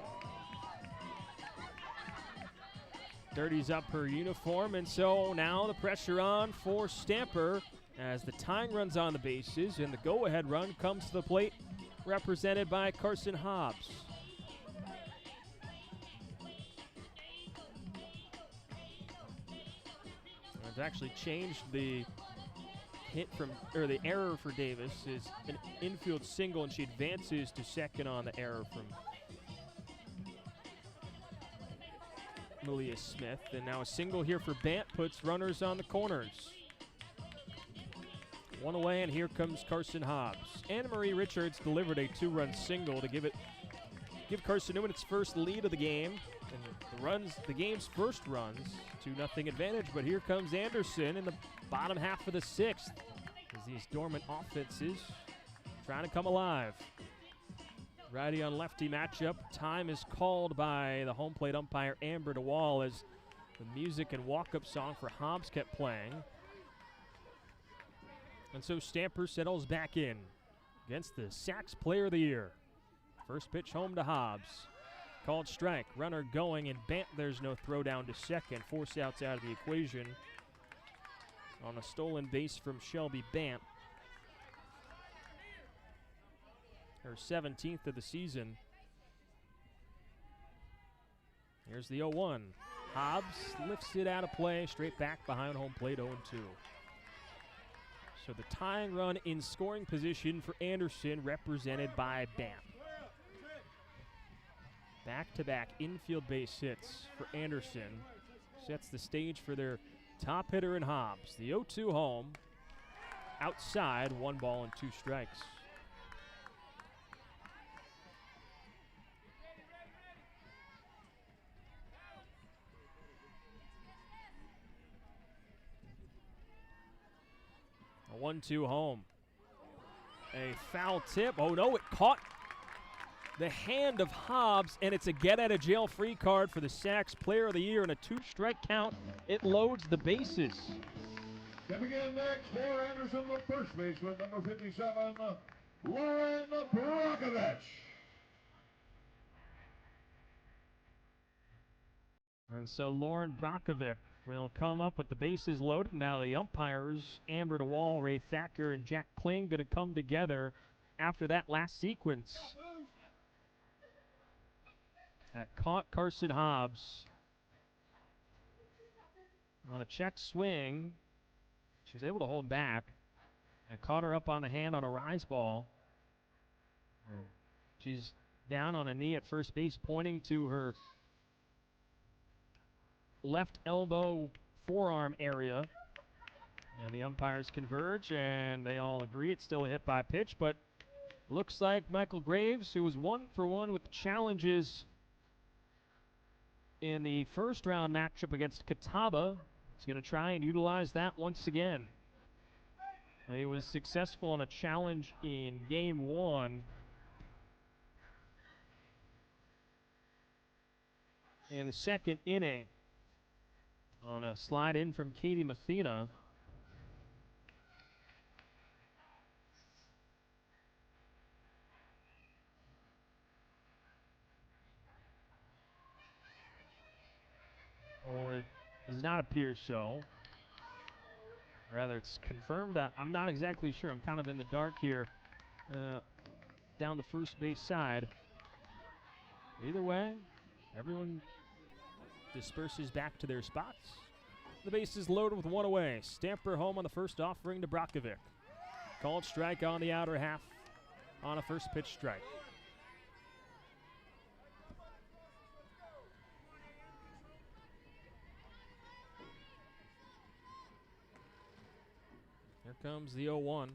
Dirties up her uniform, and so now the pressure on for Stamper as the tying runs on the bases, and the go-ahead run comes to the plate, represented by Carson Hobbs. It's actually changed the the error for Davis is an infield single, and she advances to second on the error from Malia Smith. And now a single here for Bant puts runners on the corners. One away, and here comes Carson Hobbs. Anna Marie Richards delivered a two-run single to give Carson-Newman its first lead of the game. And the game's first runs, 2-0 advantage. But here comes Anderson in the bottom half of the sixth as these dormant offenses trying to come alive. Righty on lefty matchup. Time is called by the home plate umpire Amber DeWall as the music and walk-up song for Hobbs kept playing. And so Stamper settles back in against the Sacks Player of the Year. First pitch home to Hobbs. Called strike. Runner going, and Bant, there's no throw down to second. 4 outs out of the equation on a stolen base from Shelby Bant. Her 17th of the season. Here's the 0-1. Hobbs lifts it out of play, straight back behind home plate, 0-2. So the tying run in scoring position for Anderson, represented by Bant. Back-to-back infield base hits for Anderson. Sets the stage for their top hitter in Hobbs. The 0-2 home. Outside, 1 ball and 2 strikes. A 1-2 home. A foul tip. Oh no, it caught the hand of Hobbs, and it's a get-out-of-jail-free card for the Sacks Player of the Year, and a 2-strike count. It loads the bases. Coming in next for Anderson, the first baseman, number 57, Lauren Brockovich. And so Lauren Brockovich will come up with the bases loaded. Now the umpires, Amber DeWall, Ray Thacker, and Jack Kling, going to come together after that last sequence. That caught Carson Hobbs on a check swing. She was able to hold back and caught her up on the hand on a rise ball. She's down on a knee at first base, pointing to her left elbow forearm area. And the umpires converge, and they all agree it's still a hit by pitch, but looks like Michael Graves, who was 1 for 1 with challenges in the first round matchup against Catawba, is going to try and utilize that once again. He was successful on a challenge in game 1. In the second inning, on a slide in from Katie Mathena. Or it does not appear so. Rather, it's confirmed. I'm not exactly sure. I'm kind of in the dark here down the first base side. Either way, everyone disperses back to their spots. The base is loaded with 1 away. Stamper home on the first offering to Brockovich. Called strike on the outer half on a first pitch strike. Here comes the 0-1.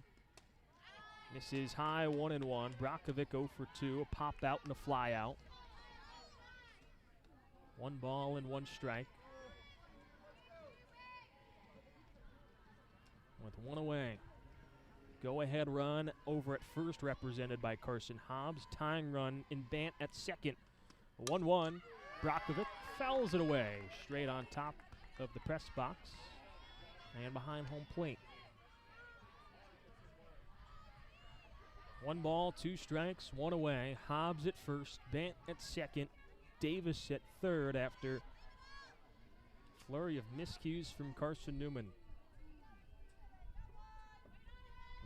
This is high, 1-1. Brockovich 0 for 2. A pop out and a fly out. 1 ball and 1 strike. with one away. Go-ahead run over at first, represented by Carson Hobbs. Tying run in Bant at second. 1-1. Brockovic fouls it away, straight on top of the press box and behind home plate. 1 ball, 2 strikes, 1 away. Hobbs at first, Bant at second, Davis at third after flurry of miscues from Carson-Newman.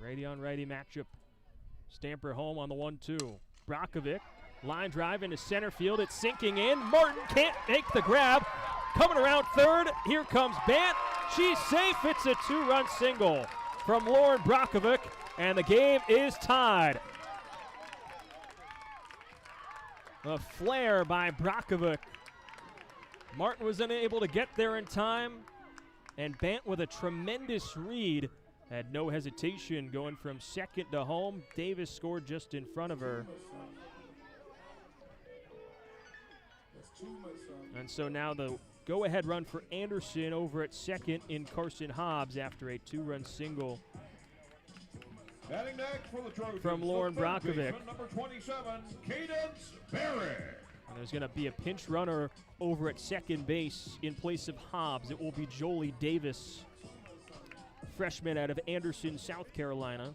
Righty-on-righty matchup. Stamper home on the 1-2. Brockovic, line drive into center field. It's sinking in. Martin can't make the grab. Coming around third, here comes Bant. She's safe. It's a 2-run single from Lauren Brockovic, and the game is tied. A flare by Brockovic. Martin was unable to get there in time, and Bant with a tremendous read. Had no hesitation going from second to home. Davis scored just in front of her. And so now the go-ahead run for Anderson over at second in Carson Hobbs after a 2-run single from Lauren Brockovic. Number 27, Cadence Barrett. And there's going to be a pinch runner over at second base in place of Hobbs. It will be Jolie Davis, freshman out of Anderson, South Carolina.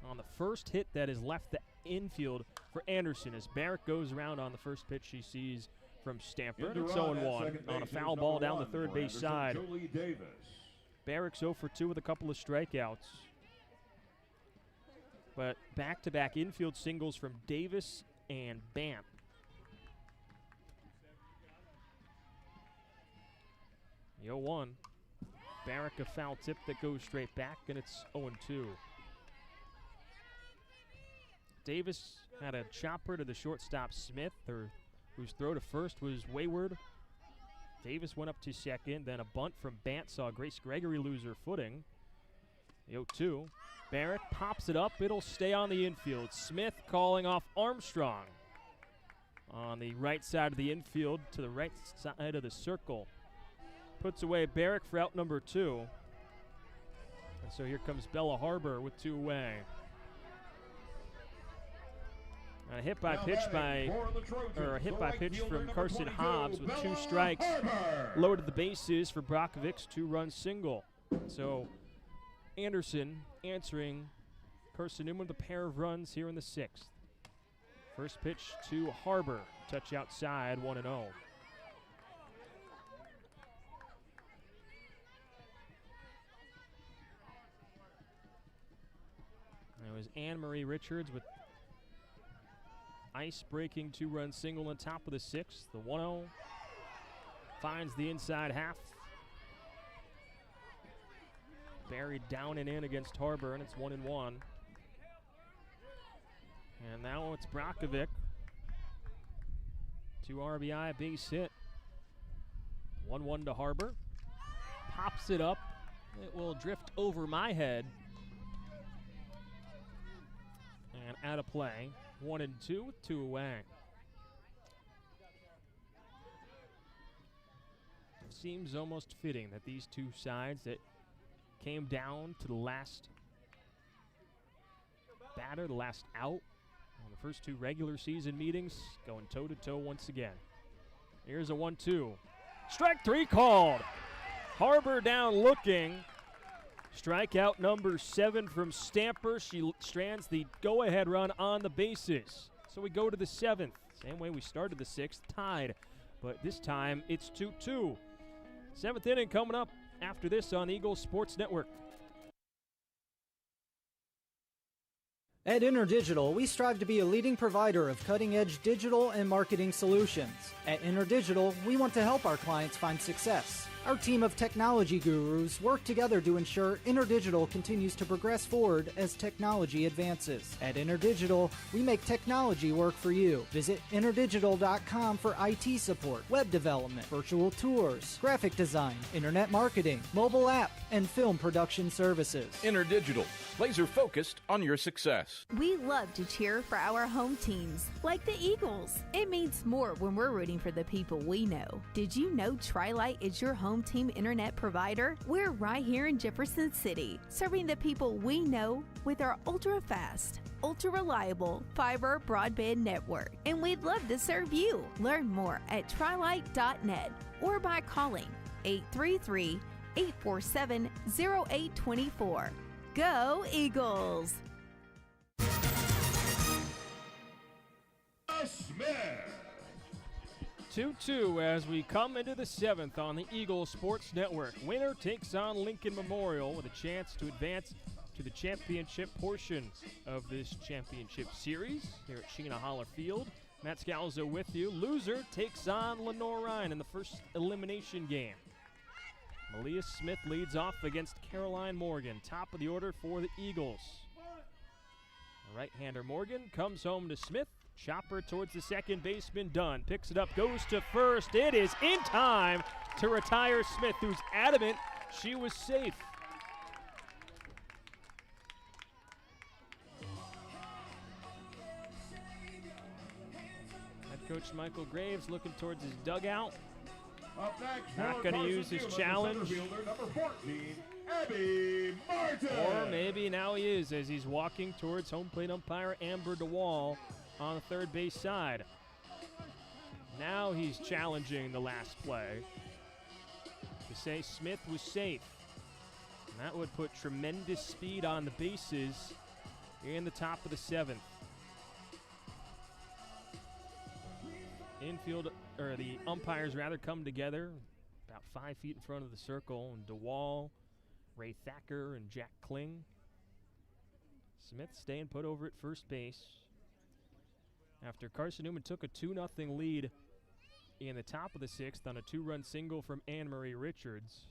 On the first hit that has left the infield for Anderson as Barrett goes around on the first pitch she sees from Stamper. It's 0-1 on a foul ball down the third base side. Barrett's 0 for 2 with a couple of strikeouts. But back-to-back infield singles from Davis and Bant. The 0-1. Barrick a foul tip that goes straight back, and it's 0-2. Davis had a chopper to the shortstop Smith, whose throw to first was wayward. Davis went up to second, then a bunt from Bant saw Grace Gregory lose her footing. The 0-2. Barrett pops it up. It'll stay on the infield. Smith calling off Armstrong on the right side of the infield to the right side of the circle. Puts away Barrett for out number 2. And so here comes Bella Harbor with 2 away. A hit by pitch from Carson Hobbs with 2 strikes. Loaded the bases for Brockovic's 2-run single. So Anderson answering Carson-Newman with a pair of runs here in the 6th. First pitch to Harbor. Touch outside, 1-0. It was Anne-Marie Richards with ice-breaking 2-run single on top of the 6th. The 1-0 finds the inside half. Buried down and in against Harbor, and it's 1-1. And now it's Brockovic. 2 RBI, base hit. 1-1 to Harbor. Pops it up. It will drift over my head. And out of play. 1-2 with 2 away. It seems almost fitting that these two sides that came down to the last batter, the last out on the first 2 regular season meetings, going toe-to-toe once again. Here's a 1-2. Strike 3 called. Harbor down looking. Strikeout number 7 from Stamper. She strands the go-ahead run on the bases. So we go to the 7th. Same way we started the 6th, tied. But this time it's 2-2. 7th inning coming up after this on Eagles Sports Network. At InterDigital, we strive to be a leading provider of cutting-edge digital and marketing solutions. At InterDigital, we want to help our clients find success. Our team of technology gurus work together to ensure InterDigital continues to progress forward as technology advances. At InterDigital, we make technology work for you. Visit interdigital.com for IT support, web development, virtual tours, graphic design, internet marketing, mobile app, and film production services. InterDigital, laser focused on your success. We love to cheer for our home teams, like the Eagles. It means more when we're rooting for the people we know. Did you know Tri-Lite is your home team internet provider? We're right here in Jefferson City, serving the people we know with our ultra-fast, ultra-reliable fiber broadband network. And we'd love to serve you. Learn more at trilite.net or by calling 833-847-0824. Go Eagles! Smith. 2-2 as we come into the 7th on the Eagles Sports Network. Winner takes on Lincoln Memorial with a chance to advance to the championship portion of this championship series here at Sheena Holler Field. Matt Scalzo with you. Loser takes on Lenore Ryan in the first elimination game. Malia Smith leads off against Caroline Morgan. Top of the order for the Eagles. The right-hander Morgan comes home to Smith. Chopper towards the second baseman, Dunn. Picks it up, goes to first. It is in time to retire Smith, who's adamant she was safe. Head coach Michael Graves looking towards his dugout. Up next, Not going to use his challenge. Number 14, Abby Martin. Or maybe now he is as he's walking towards home plate umpire Amber DeWall on the third base side. Now he's challenging the last play to say Smith was safe. And that would put tremendous speed on the bases in the top of the 7th. Infield, or the umpires rather, come together about 5 feet in front of the circle, and DeWall, Ray Thacker, and Jack Kling. Smith staying put over at first base after Carson-Newman took a 2-0 lead in the top of the 6th on a 2-run single from Anne-Marie Richards.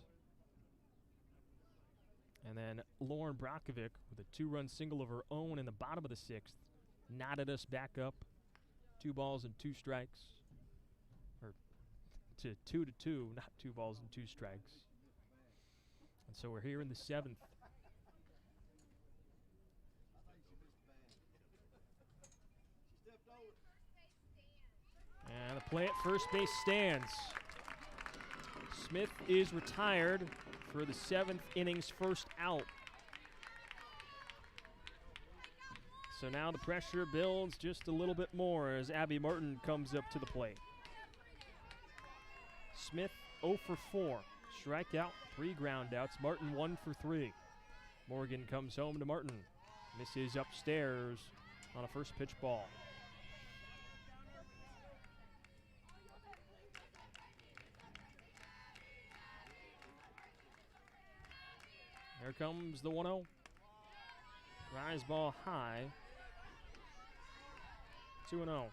And then Lauren Brockovic with a 2-run single of her own in the bottom of the 6th knotted us back up 2 balls and 2 strikes. Or to 2-2, not 2 balls and 2 strikes. And so we're here in the 7th. And the play at first base stands. Smith is retired for the 7th inning's first out. So now the pressure builds just a little bit more as Abby Martin comes up to the plate. Smith 0 for 4. Strikeout, 3 groundouts. Martin 1 for 3. Morgan comes home to Martin. Misses upstairs on a first pitch ball. Here comes the 1-0. Rise ball high. 2-0.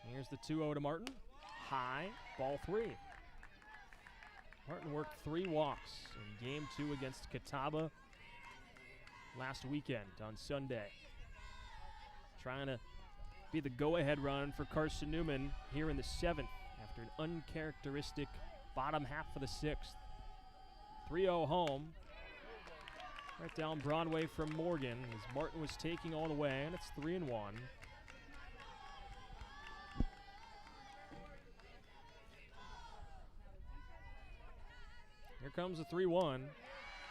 Here's the 2-0 to Martin. High, ball 3. Martin worked 3 walks in game 2 against Catawba last weekend on Sunday. Trying to be the go-ahead run for Carson-Newman here in the 7th after an uncharacteristic bottom half of the 6th. 3-0 home. Right down Broadway from Morgan as Martin was taking all the way, and it's 3-1. Here comes the 3-1.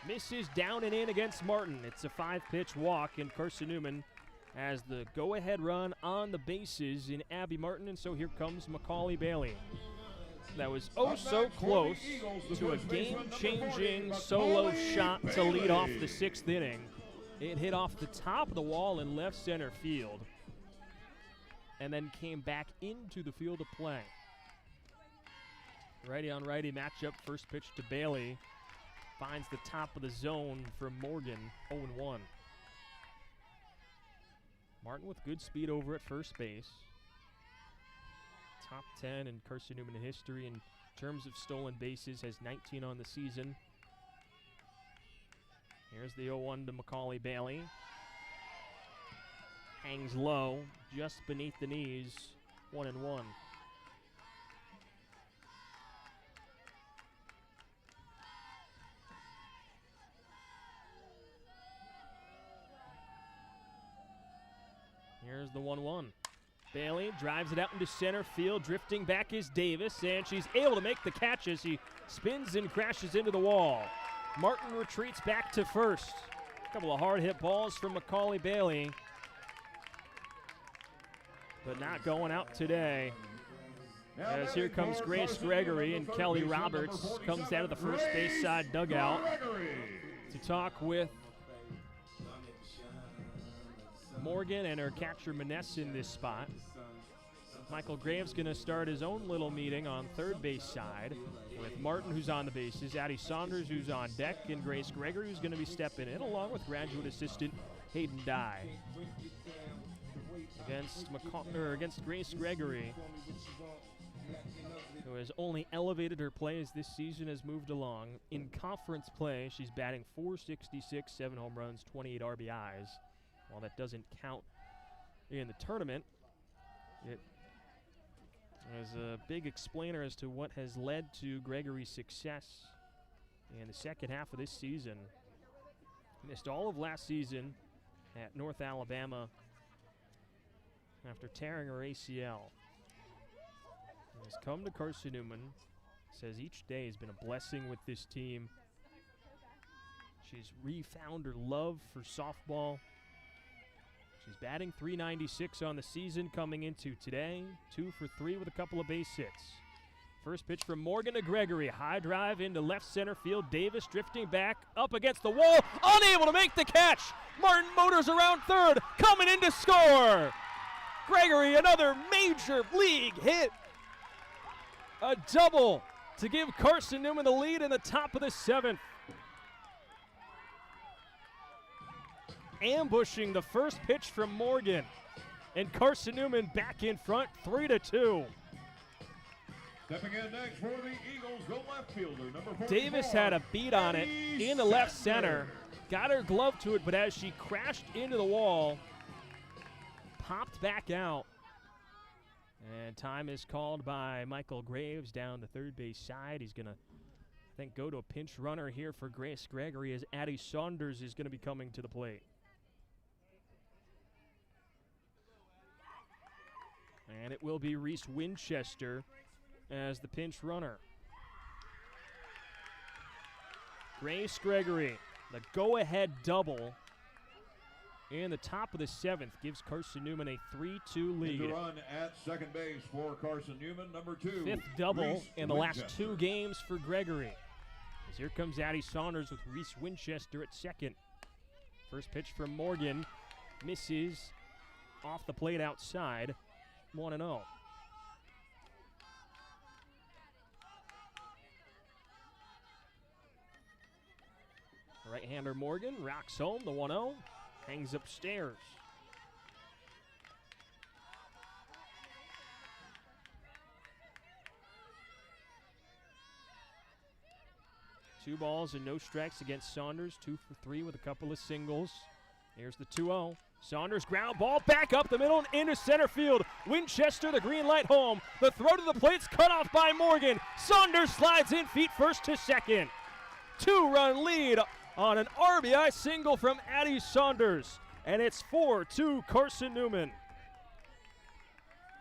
Misses down and in against Martin. It's a 5-pitch walk, and Carson-Newman has the go-ahead run on the bases in Abby Martin, and so here comes Macaulay Bailey. That was oh so close to a game-changing solo shot to lead off the 6th inning. It hit off the top of the wall in left center field and then came back into the field of play. Righty on righty matchup, first pitch to Bailey. Finds the top of the zone for Morgan, 0-1. Martin with good speed over at first base. Top 10 in Carson-Newman history in terms of stolen bases, has 19 on the season. Here's the 0-1 to Macaulay Bailey. Hangs low, just beneath the knees, 1-1. Here's the 1-1. Bailey drives it out into center field. Drifting back is Davis, and she's able to make the catch as she spins and crashes into the wall. Martin retreats back to first. A couple of hard hit balls from Macaulay Bailey, but not going out today. As here comes Grace Gregory, and Kelly Roberts comes out of the first base side dugout to talk with Morgan and her catcher Maness in this spot. Michael Graves going to start his own little meeting on third base side with Martin, who's on the bases, Addie Saunders, who's on deck, and Grace Gregory, who's going to be stepping in, along with graduate assistant Hayden Dye. Against Grace Gregory, who has only elevated her play as this season has moved along. In conference play, she's batting .466, 7 home runs, 28 RBIs. While that doesn't count in the tournament, it was a big explainer as to what has led to Gregory's success in the second half of this season. Missed all of last season at North Alabama after tearing her ACL. Has come to Carson-Newman, says each day has been a blessing with this team. She's refound her love for softball. She's batting .396 on the season coming into today. 2 for 3 with a couple of base hits. First pitch from Morgan to Gregory. High drive into left center field. Davis drifting back up against the wall. Unable to make the catch. Martin motors around third. Coming in to score. Gregory, another major league hit. A double to give Carson-Newman the lead in the top of the 7th. Ambushing the first pitch from Morgan. And Carson-Newman back in front, 3-2. Stepping in next for the Eagles, go left fielder, number 44. Davis had a beat on it in the left center. Got her glove to it, but as she crashed into the wall, popped back out. And time is called by Michael Graves down the third base side. He's going to, I think, go to a pinch runner here for Grace Gregory as Addie Saunders is going to be coming to the plate. And it will be Reese Winchester as the pinch runner. Grace Gregory, the go-ahead double in the top of the 7th, gives Carson-Newman a 3-2 lead. The run at second base for Carson-Newman, number 2. 5th double Reese in the last Winchester. 2 games for Gregory. As here comes Addie Saunders with Reese Winchester at second. First pitch from Morgan misses off the plate outside. 1-0. Right-hander Morgan rocks home the 1-0, hangs upstairs. Two balls and no strikes against Saunders. 2 for 3 with a couple of singles. Here's the 2-0. Saunders ground ball back up the middle and into center field. Winchester, the green light home. The throw to the plate's cut off by Morgan. Saunders slides in feet first to second. 2-run lead on an RBI single from Addie Saunders. And it's 4-2 Carson-Newman.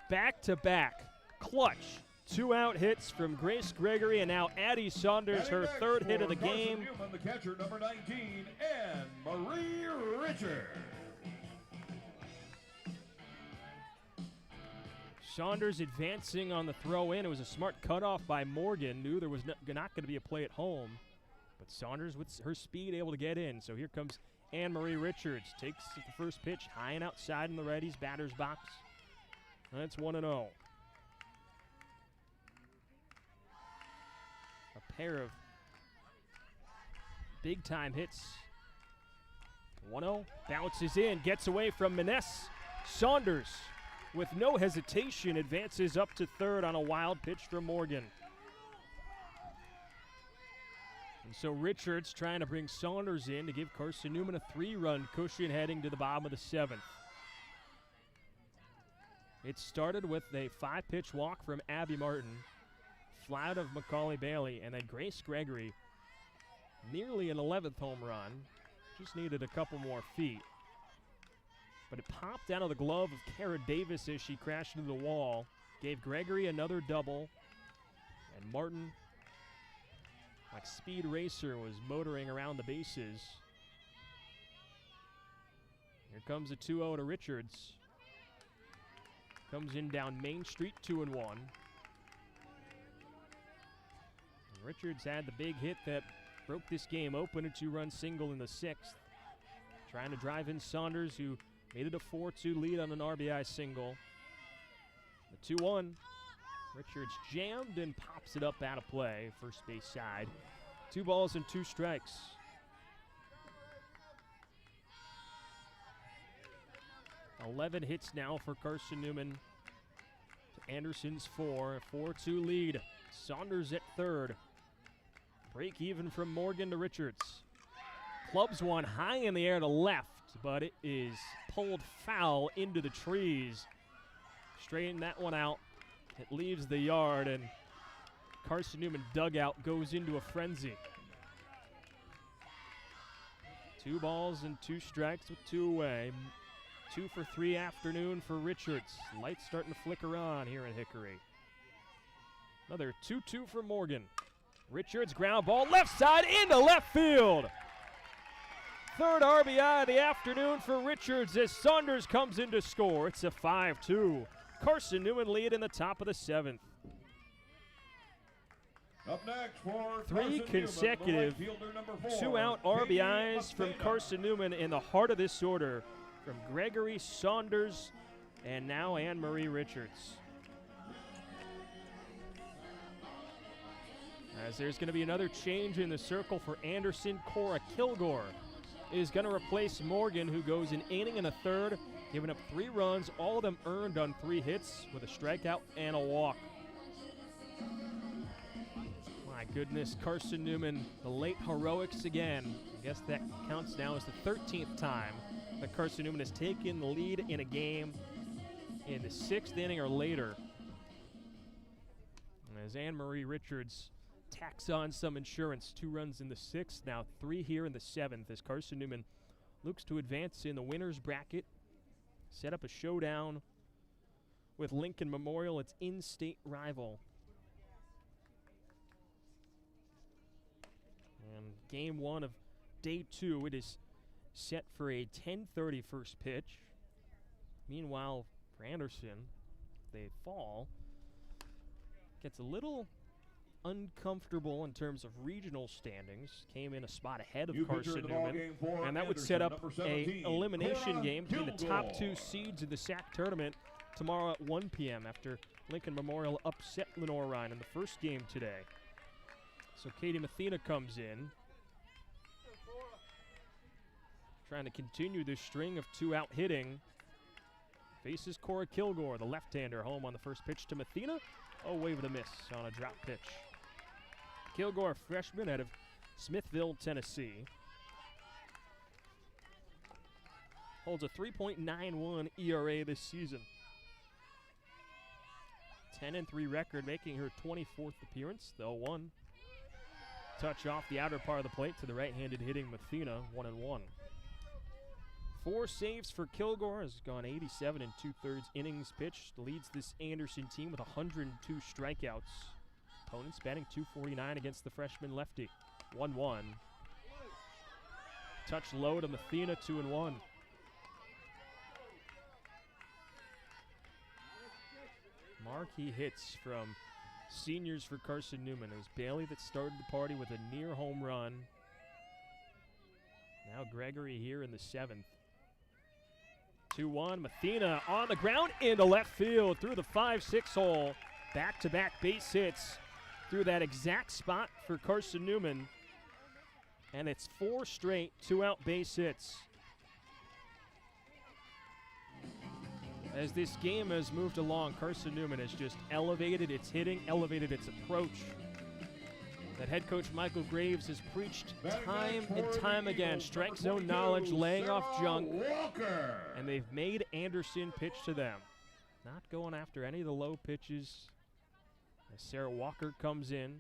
Back-to-back clutch 2-out hits from Grace Gregory, and now Addie Saunders, her third hit of the game. Carson-Newman, the catcher, number 19, and Marie Richard. Saunders advancing on the throw in. It was a smart cutoff by Morgan. Knew there was not going to be a play at home. But Saunders, with her speed, able to get in. So here comes Anne-Marie Richards. Takes the first pitch high and outside in the righty's batter's box. That's 1-0. A pair of big-time hits. 1-0. Bounces in. Gets away from Maness. Saunders, with no hesitation, advances up to third on a wild pitch from Morgan. And so Richards trying to bring Saunders in to give Carson-Newman a 3-run cushion heading to the bottom of the 7th. It started with a 5-pitch walk from Abby Martin, fly out of Macaulay Bailey, and then Grace Gregory, nearly an 11th home run. Just needed a couple more feet. But it popped out of the glove of Kara Davis as she crashed into the wall, gave Gregory another double, and Martin, like Speed Racer, was motoring around the bases. Here comes a 2-0 to Richards. Comes in down Main Street, 2-1. Richards had the big hit that broke this game open, a 2-run single in the 6th. Trying to drive in Saunders, who made it a 4-2 lead on an RBI single. The 2-1. Richards jammed and pops it up out of play, first base side. 2 balls and 2 strikes. Eleven hits now for Carson-Newman to Anderson's 4. A 4-2 lead. Saunders at third. Break even from Morgan to Richards. Clubs one high in the air to left, but it is pulled foul into the trees. Straighten that one out. It leaves the yard, and Carson-Newman dugout goes into a frenzy. 2 balls and 2 strikes with 2 away. 2 for 3 afternoon for Richards. Lights starting to flicker on here in Hickory. Another 2-2 for Morgan. Richards ground ball left side into left field. Third RBI of the afternoon for Richards as Saunders comes in to score. It's a 5-2. Carson-Newman lead in the top of the 7th. Up next for 3 consecutive 2-out RBIs from Carson-Newman in the heart of this order from Gregory, Saunders, and now Anne-Marie Richards. As there's going to be another change in the circle for Anderson, Cora Kilgore is going to replace Morgan, who goes an inning and a third, giving up 3 runs, all of them earned on 3 hits with a strikeout and a walk. My goodness, Carson-Newman, the late heroics again. I guess that counts now as the 13th time that Carson-Newman has taken the lead in a game in the 6th inning or later. As Anne-Marie Richards tacks on some insurance, 2 runs in the 6th, now 3 here in the 7th, as Carson-Newman looks to advance in the winner's bracket, set up a showdown with Lincoln Memorial, its in-state rival. And game 1 of day 2, it is set for a 10:30 first pitch. Meanwhile, for Anderson, they fall. Gets a little uncomfortable in terms of regional standings. Came in a spot ahead of Carson-Newman, and that would set up a elimination game between the top 2 seeds in the SAC tournament tomorrow at 1 p.m. after Lincoln Memorial upset Lenore Rhine in the first game today. So Katie Mathena comes in, trying to continue this string of 2-out hitting. Faces Cora Kilgore, the left-hander, home on the first pitch to Mathena. Oh, wave of a miss on a drop pitch. Kilgore, freshman out of Smithville, Tennessee. Holds a 3.91 ERA this season. 10-3 record, making her 24th appearance, the 0-1. Touch off the outer part of the plate to the right-handed hitting Mathena, 1-1. 4 saves for Kilgore, has gone 87 2/3 innings pitched. Leads this Anderson team with 102 strikeouts. Opponents batting .249 against the freshman lefty. 1-1. Touch low to Mathena, 2-1. Marquee hits from seniors for Carson-Newman. It was Bailey that started the party with a near home run. Now Gregory here in the 7th. 2-1, Mathena on the ground into left field through the 5-6 hole. Back-to-back base hits through that exact spot for Carson-Newman. And it's 4 straight 2-out base hits. As this game has moved along, Carson-Newman has just elevated its hitting, elevated its approach. That head coach Michael Graves has preached time and time again, strike zone knowledge, laying off junk, and they've made Anderson pitch to them. Not going after any of the low pitches. As Sarah Walker comes in,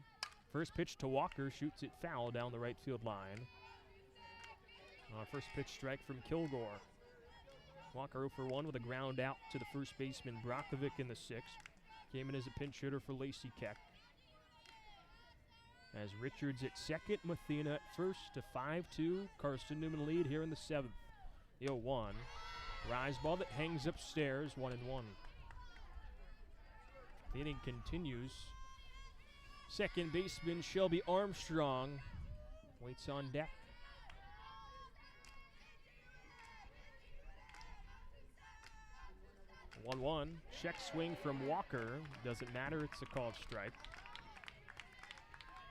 first pitch to Walker, shoots it foul down the right field line. First pitch strike from Kilgore. Walker 0 for 1 with a ground out to the first baseman Brockovic in the sixth. Came in as a pinch hitter for Lacey Keck. As Richards at second, Mathena at first to 5-2. Carson-Newman lead here in the seventh. The 0-1. Rise ball that hangs upstairs, 1-1. The inning continues. Second baseman Shelby Armstrong waits on deck. 1-1. Check swing from Walker. Doesn't matter, it's a called strike.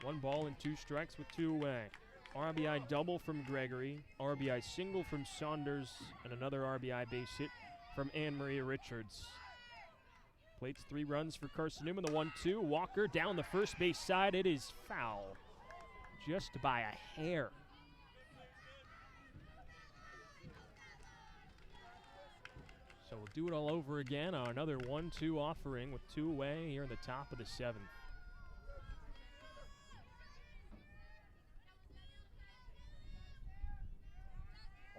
1 ball and 2 strikes with 2 away. RBI double from Gregory, RBI single from Saunders, and another RBI base hit from Anne-Marie Richards. Plates 3 runs for Carson-Newman, the 1-2. Walker down the first base side. It is foul, just by a hair. So we'll do it all over again on another 1-2 offering with 2 away here in the top of the 7th.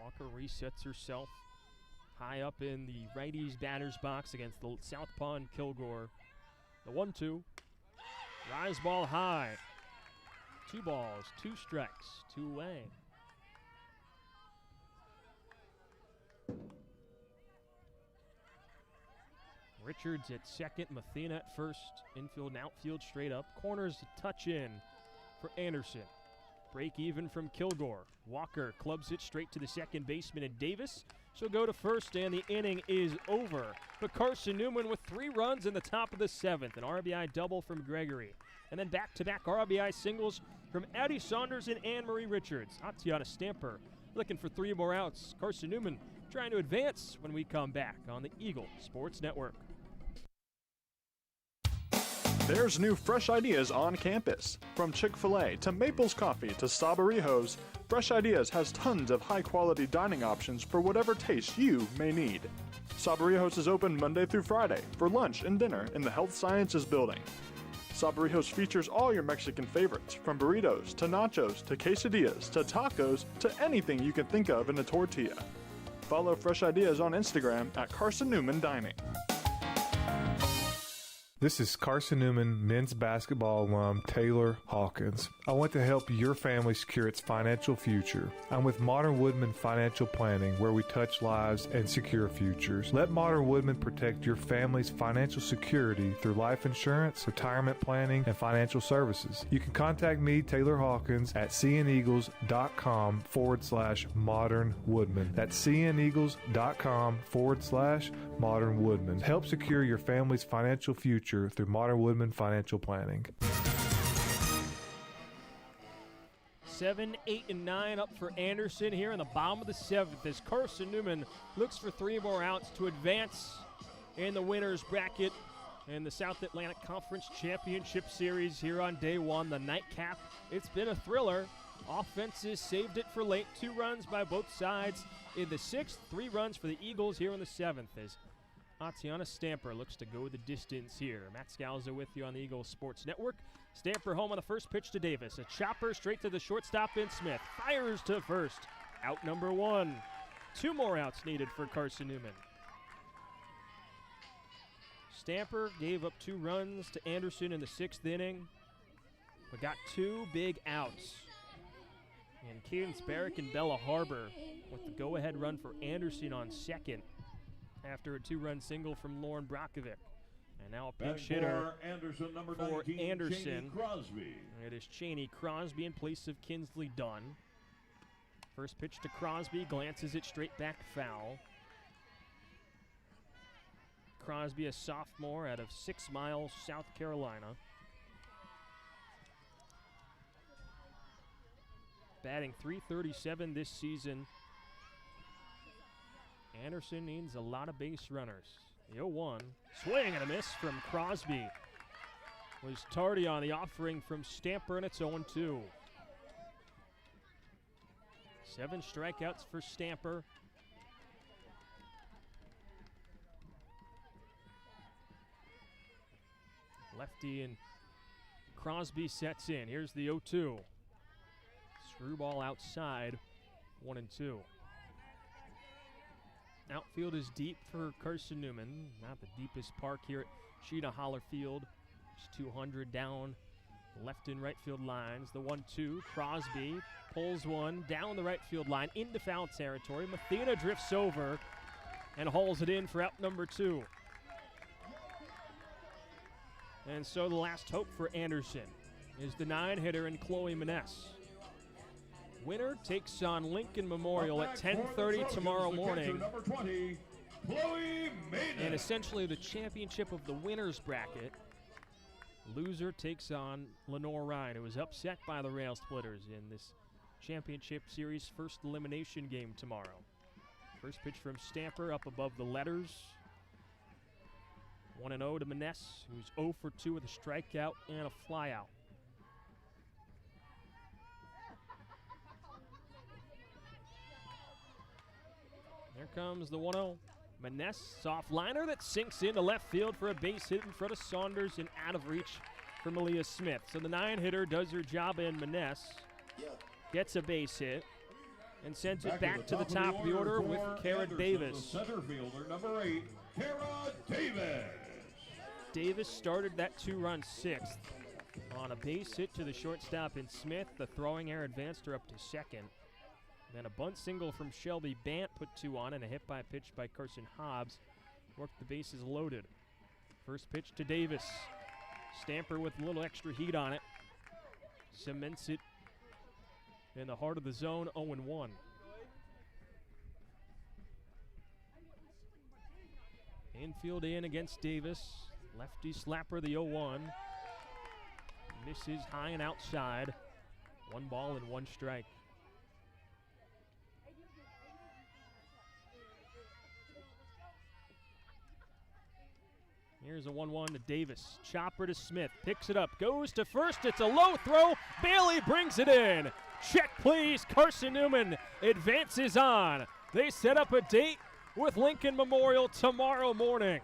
Walker resets herself high up in the righty's batter's box against the southpaw and Kilgore. The 1-2. Rise ball high. 2 balls, 2 strikes, 2 away. Richards at second, Mathena at first. Infield and outfield straight up. Corners a touch in for Anderson. Break even from Kilgore. Walker clubs it straight to the second baseman and Davis. She'll go to first and the inning is over. But Carson-Newman with 3 runs in the top of the 7th. An RBI double from Gregory. And then back-to-back RBI singles from Addie Saunders and Anne-Marie Richards. Tatiana Stamper looking for 3 more outs. Carson-Newman trying to advance when we come back on the Eagle Sports Network. There's new fresh ideas on campus. From Chick-fil-A to Maples Coffee to Sabarijos, Fresh Ideas has tons of high-quality dining options for whatever taste you may need. Sabarijos is open Monday through Friday for lunch and dinner in the Health Sciences Building. Sabarijos features all your Mexican favorites, from burritos to nachos to quesadillas to tacos to anything you can think of in a tortilla. Follow Fresh Ideas on Instagram at Carson-Newman Dining. This is Carson-Newman men's basketball alum Taylor Hawkins. I want to help your family secure its financial future. I'm with Modern Woodman Financial Planning, where we touch lives and secure futures. Let Modern Woodman protect your family's financial security through life insurance, retirement planning, and financial services. You can contact me, Taylor Hawkins, at cneagles.com/Modern Woodman. That's cneagles.com/Modern Woodman. Help secure your family's financial future through Modern Woodman Financial Planning. 7, 8, and 9 up for Anderson here in the bottom of the 7th as Carson-Newman looks for 3 more outs to advance in the winner's bracket in the South Atlantic Conference Championship Series here on day 1, the nightcap. It's been a thriller. Offenses saved it for late. 2 runs by both sides in the 6th, 3 runs for the Eagles here in the 7th as Tatiana Stamper looks to go the distance here. Matt Scalzo with you on the Eagles Sports Network. Stamper home on the first pitch to Davis. A chopper straight to the shortstop in Smith. Fires to first. Out number 1. 2 more outs needed for Carson-Newman. Stamper gave up 2 runs to Anderson in the 6th inning, but got 2 big outs. And Cadence Barrick and Bella Harbor with the go-ahead run for Anderson on second after a 2-run single from Lauren Brockovic. And now a pinch hitter Anderson, number for 19, Anderson. Cheney Crosby. It is Cheney Crosby in place of Kinsley Dunn. First pitch to Crosby, glances it straight back foul. Crosby, a sophomore out of 6 Mile, South Carolina. Batting .337 this season. Anderson needs a lot of base runners. The 0-1. Swing and a miss from Crosby. Was tardy on the offering from Stamper, and it's 0-2. 7 strikeouts for Stamper. Lefty and Crosby sets in. Here's the 0-2. Screwball outside, 1-2. Outfield is deep for Carson-Newman. Not the deepest park here at Sheena Holler Field. Just 200 down left and right field lines. The 1-2. Crosby pulls one down the right field line into foul territory. Mathena drifts over and hauls it in for out number 2. And so the last hope for Anderson is the 9-hitter in Chloe Maness. Winner takes on Lincoln Memorial at 10:30 tomorrow morning. Number 20, Chloe Maness. And essentially the championship of the winners bracket. Loser takes on Lenore Ryan, who was upset by the Rail Splitters in this championship series first elimination game tomorrow. First pitch from Stamper up above the letters. 1-0 to Maness, who's 0 for 2 with a strikeout and a flyout. There comes the 1-0. Maness, soft liner that sinks into left field for a base hit in front of Saunders and out of reach for Malia Smith. So the 9-hitter does her job, and Maness gets a base hit and sends it back to the top of the order with Kara Davis. Center fielder, number 8, Kara Davis. Davis started that 2-run 6th on a base hit to the shortstop in Smith. The throwing error advanced her up to second. Then a bunt single from Shelby Bant put 2 on, and a hit by pitch by Carson Hobbs worked the bases loaded. First pitch to Davis. Stamper with a little extra heat on it. Cements it in the heart of the zone, 0-1. Infield in against Davis. Lefty slapper, the 0-1. Misses high and outside. 1 ball and 1 strike. Here's a 1-1 to Davis. Chopper to Smith. Picks it up. Goes to first. It's a low throw. Bailey brings it in. Check, please. Carson-Newman advances on. They set up a date with Lincoln Memorial tomorrow morning.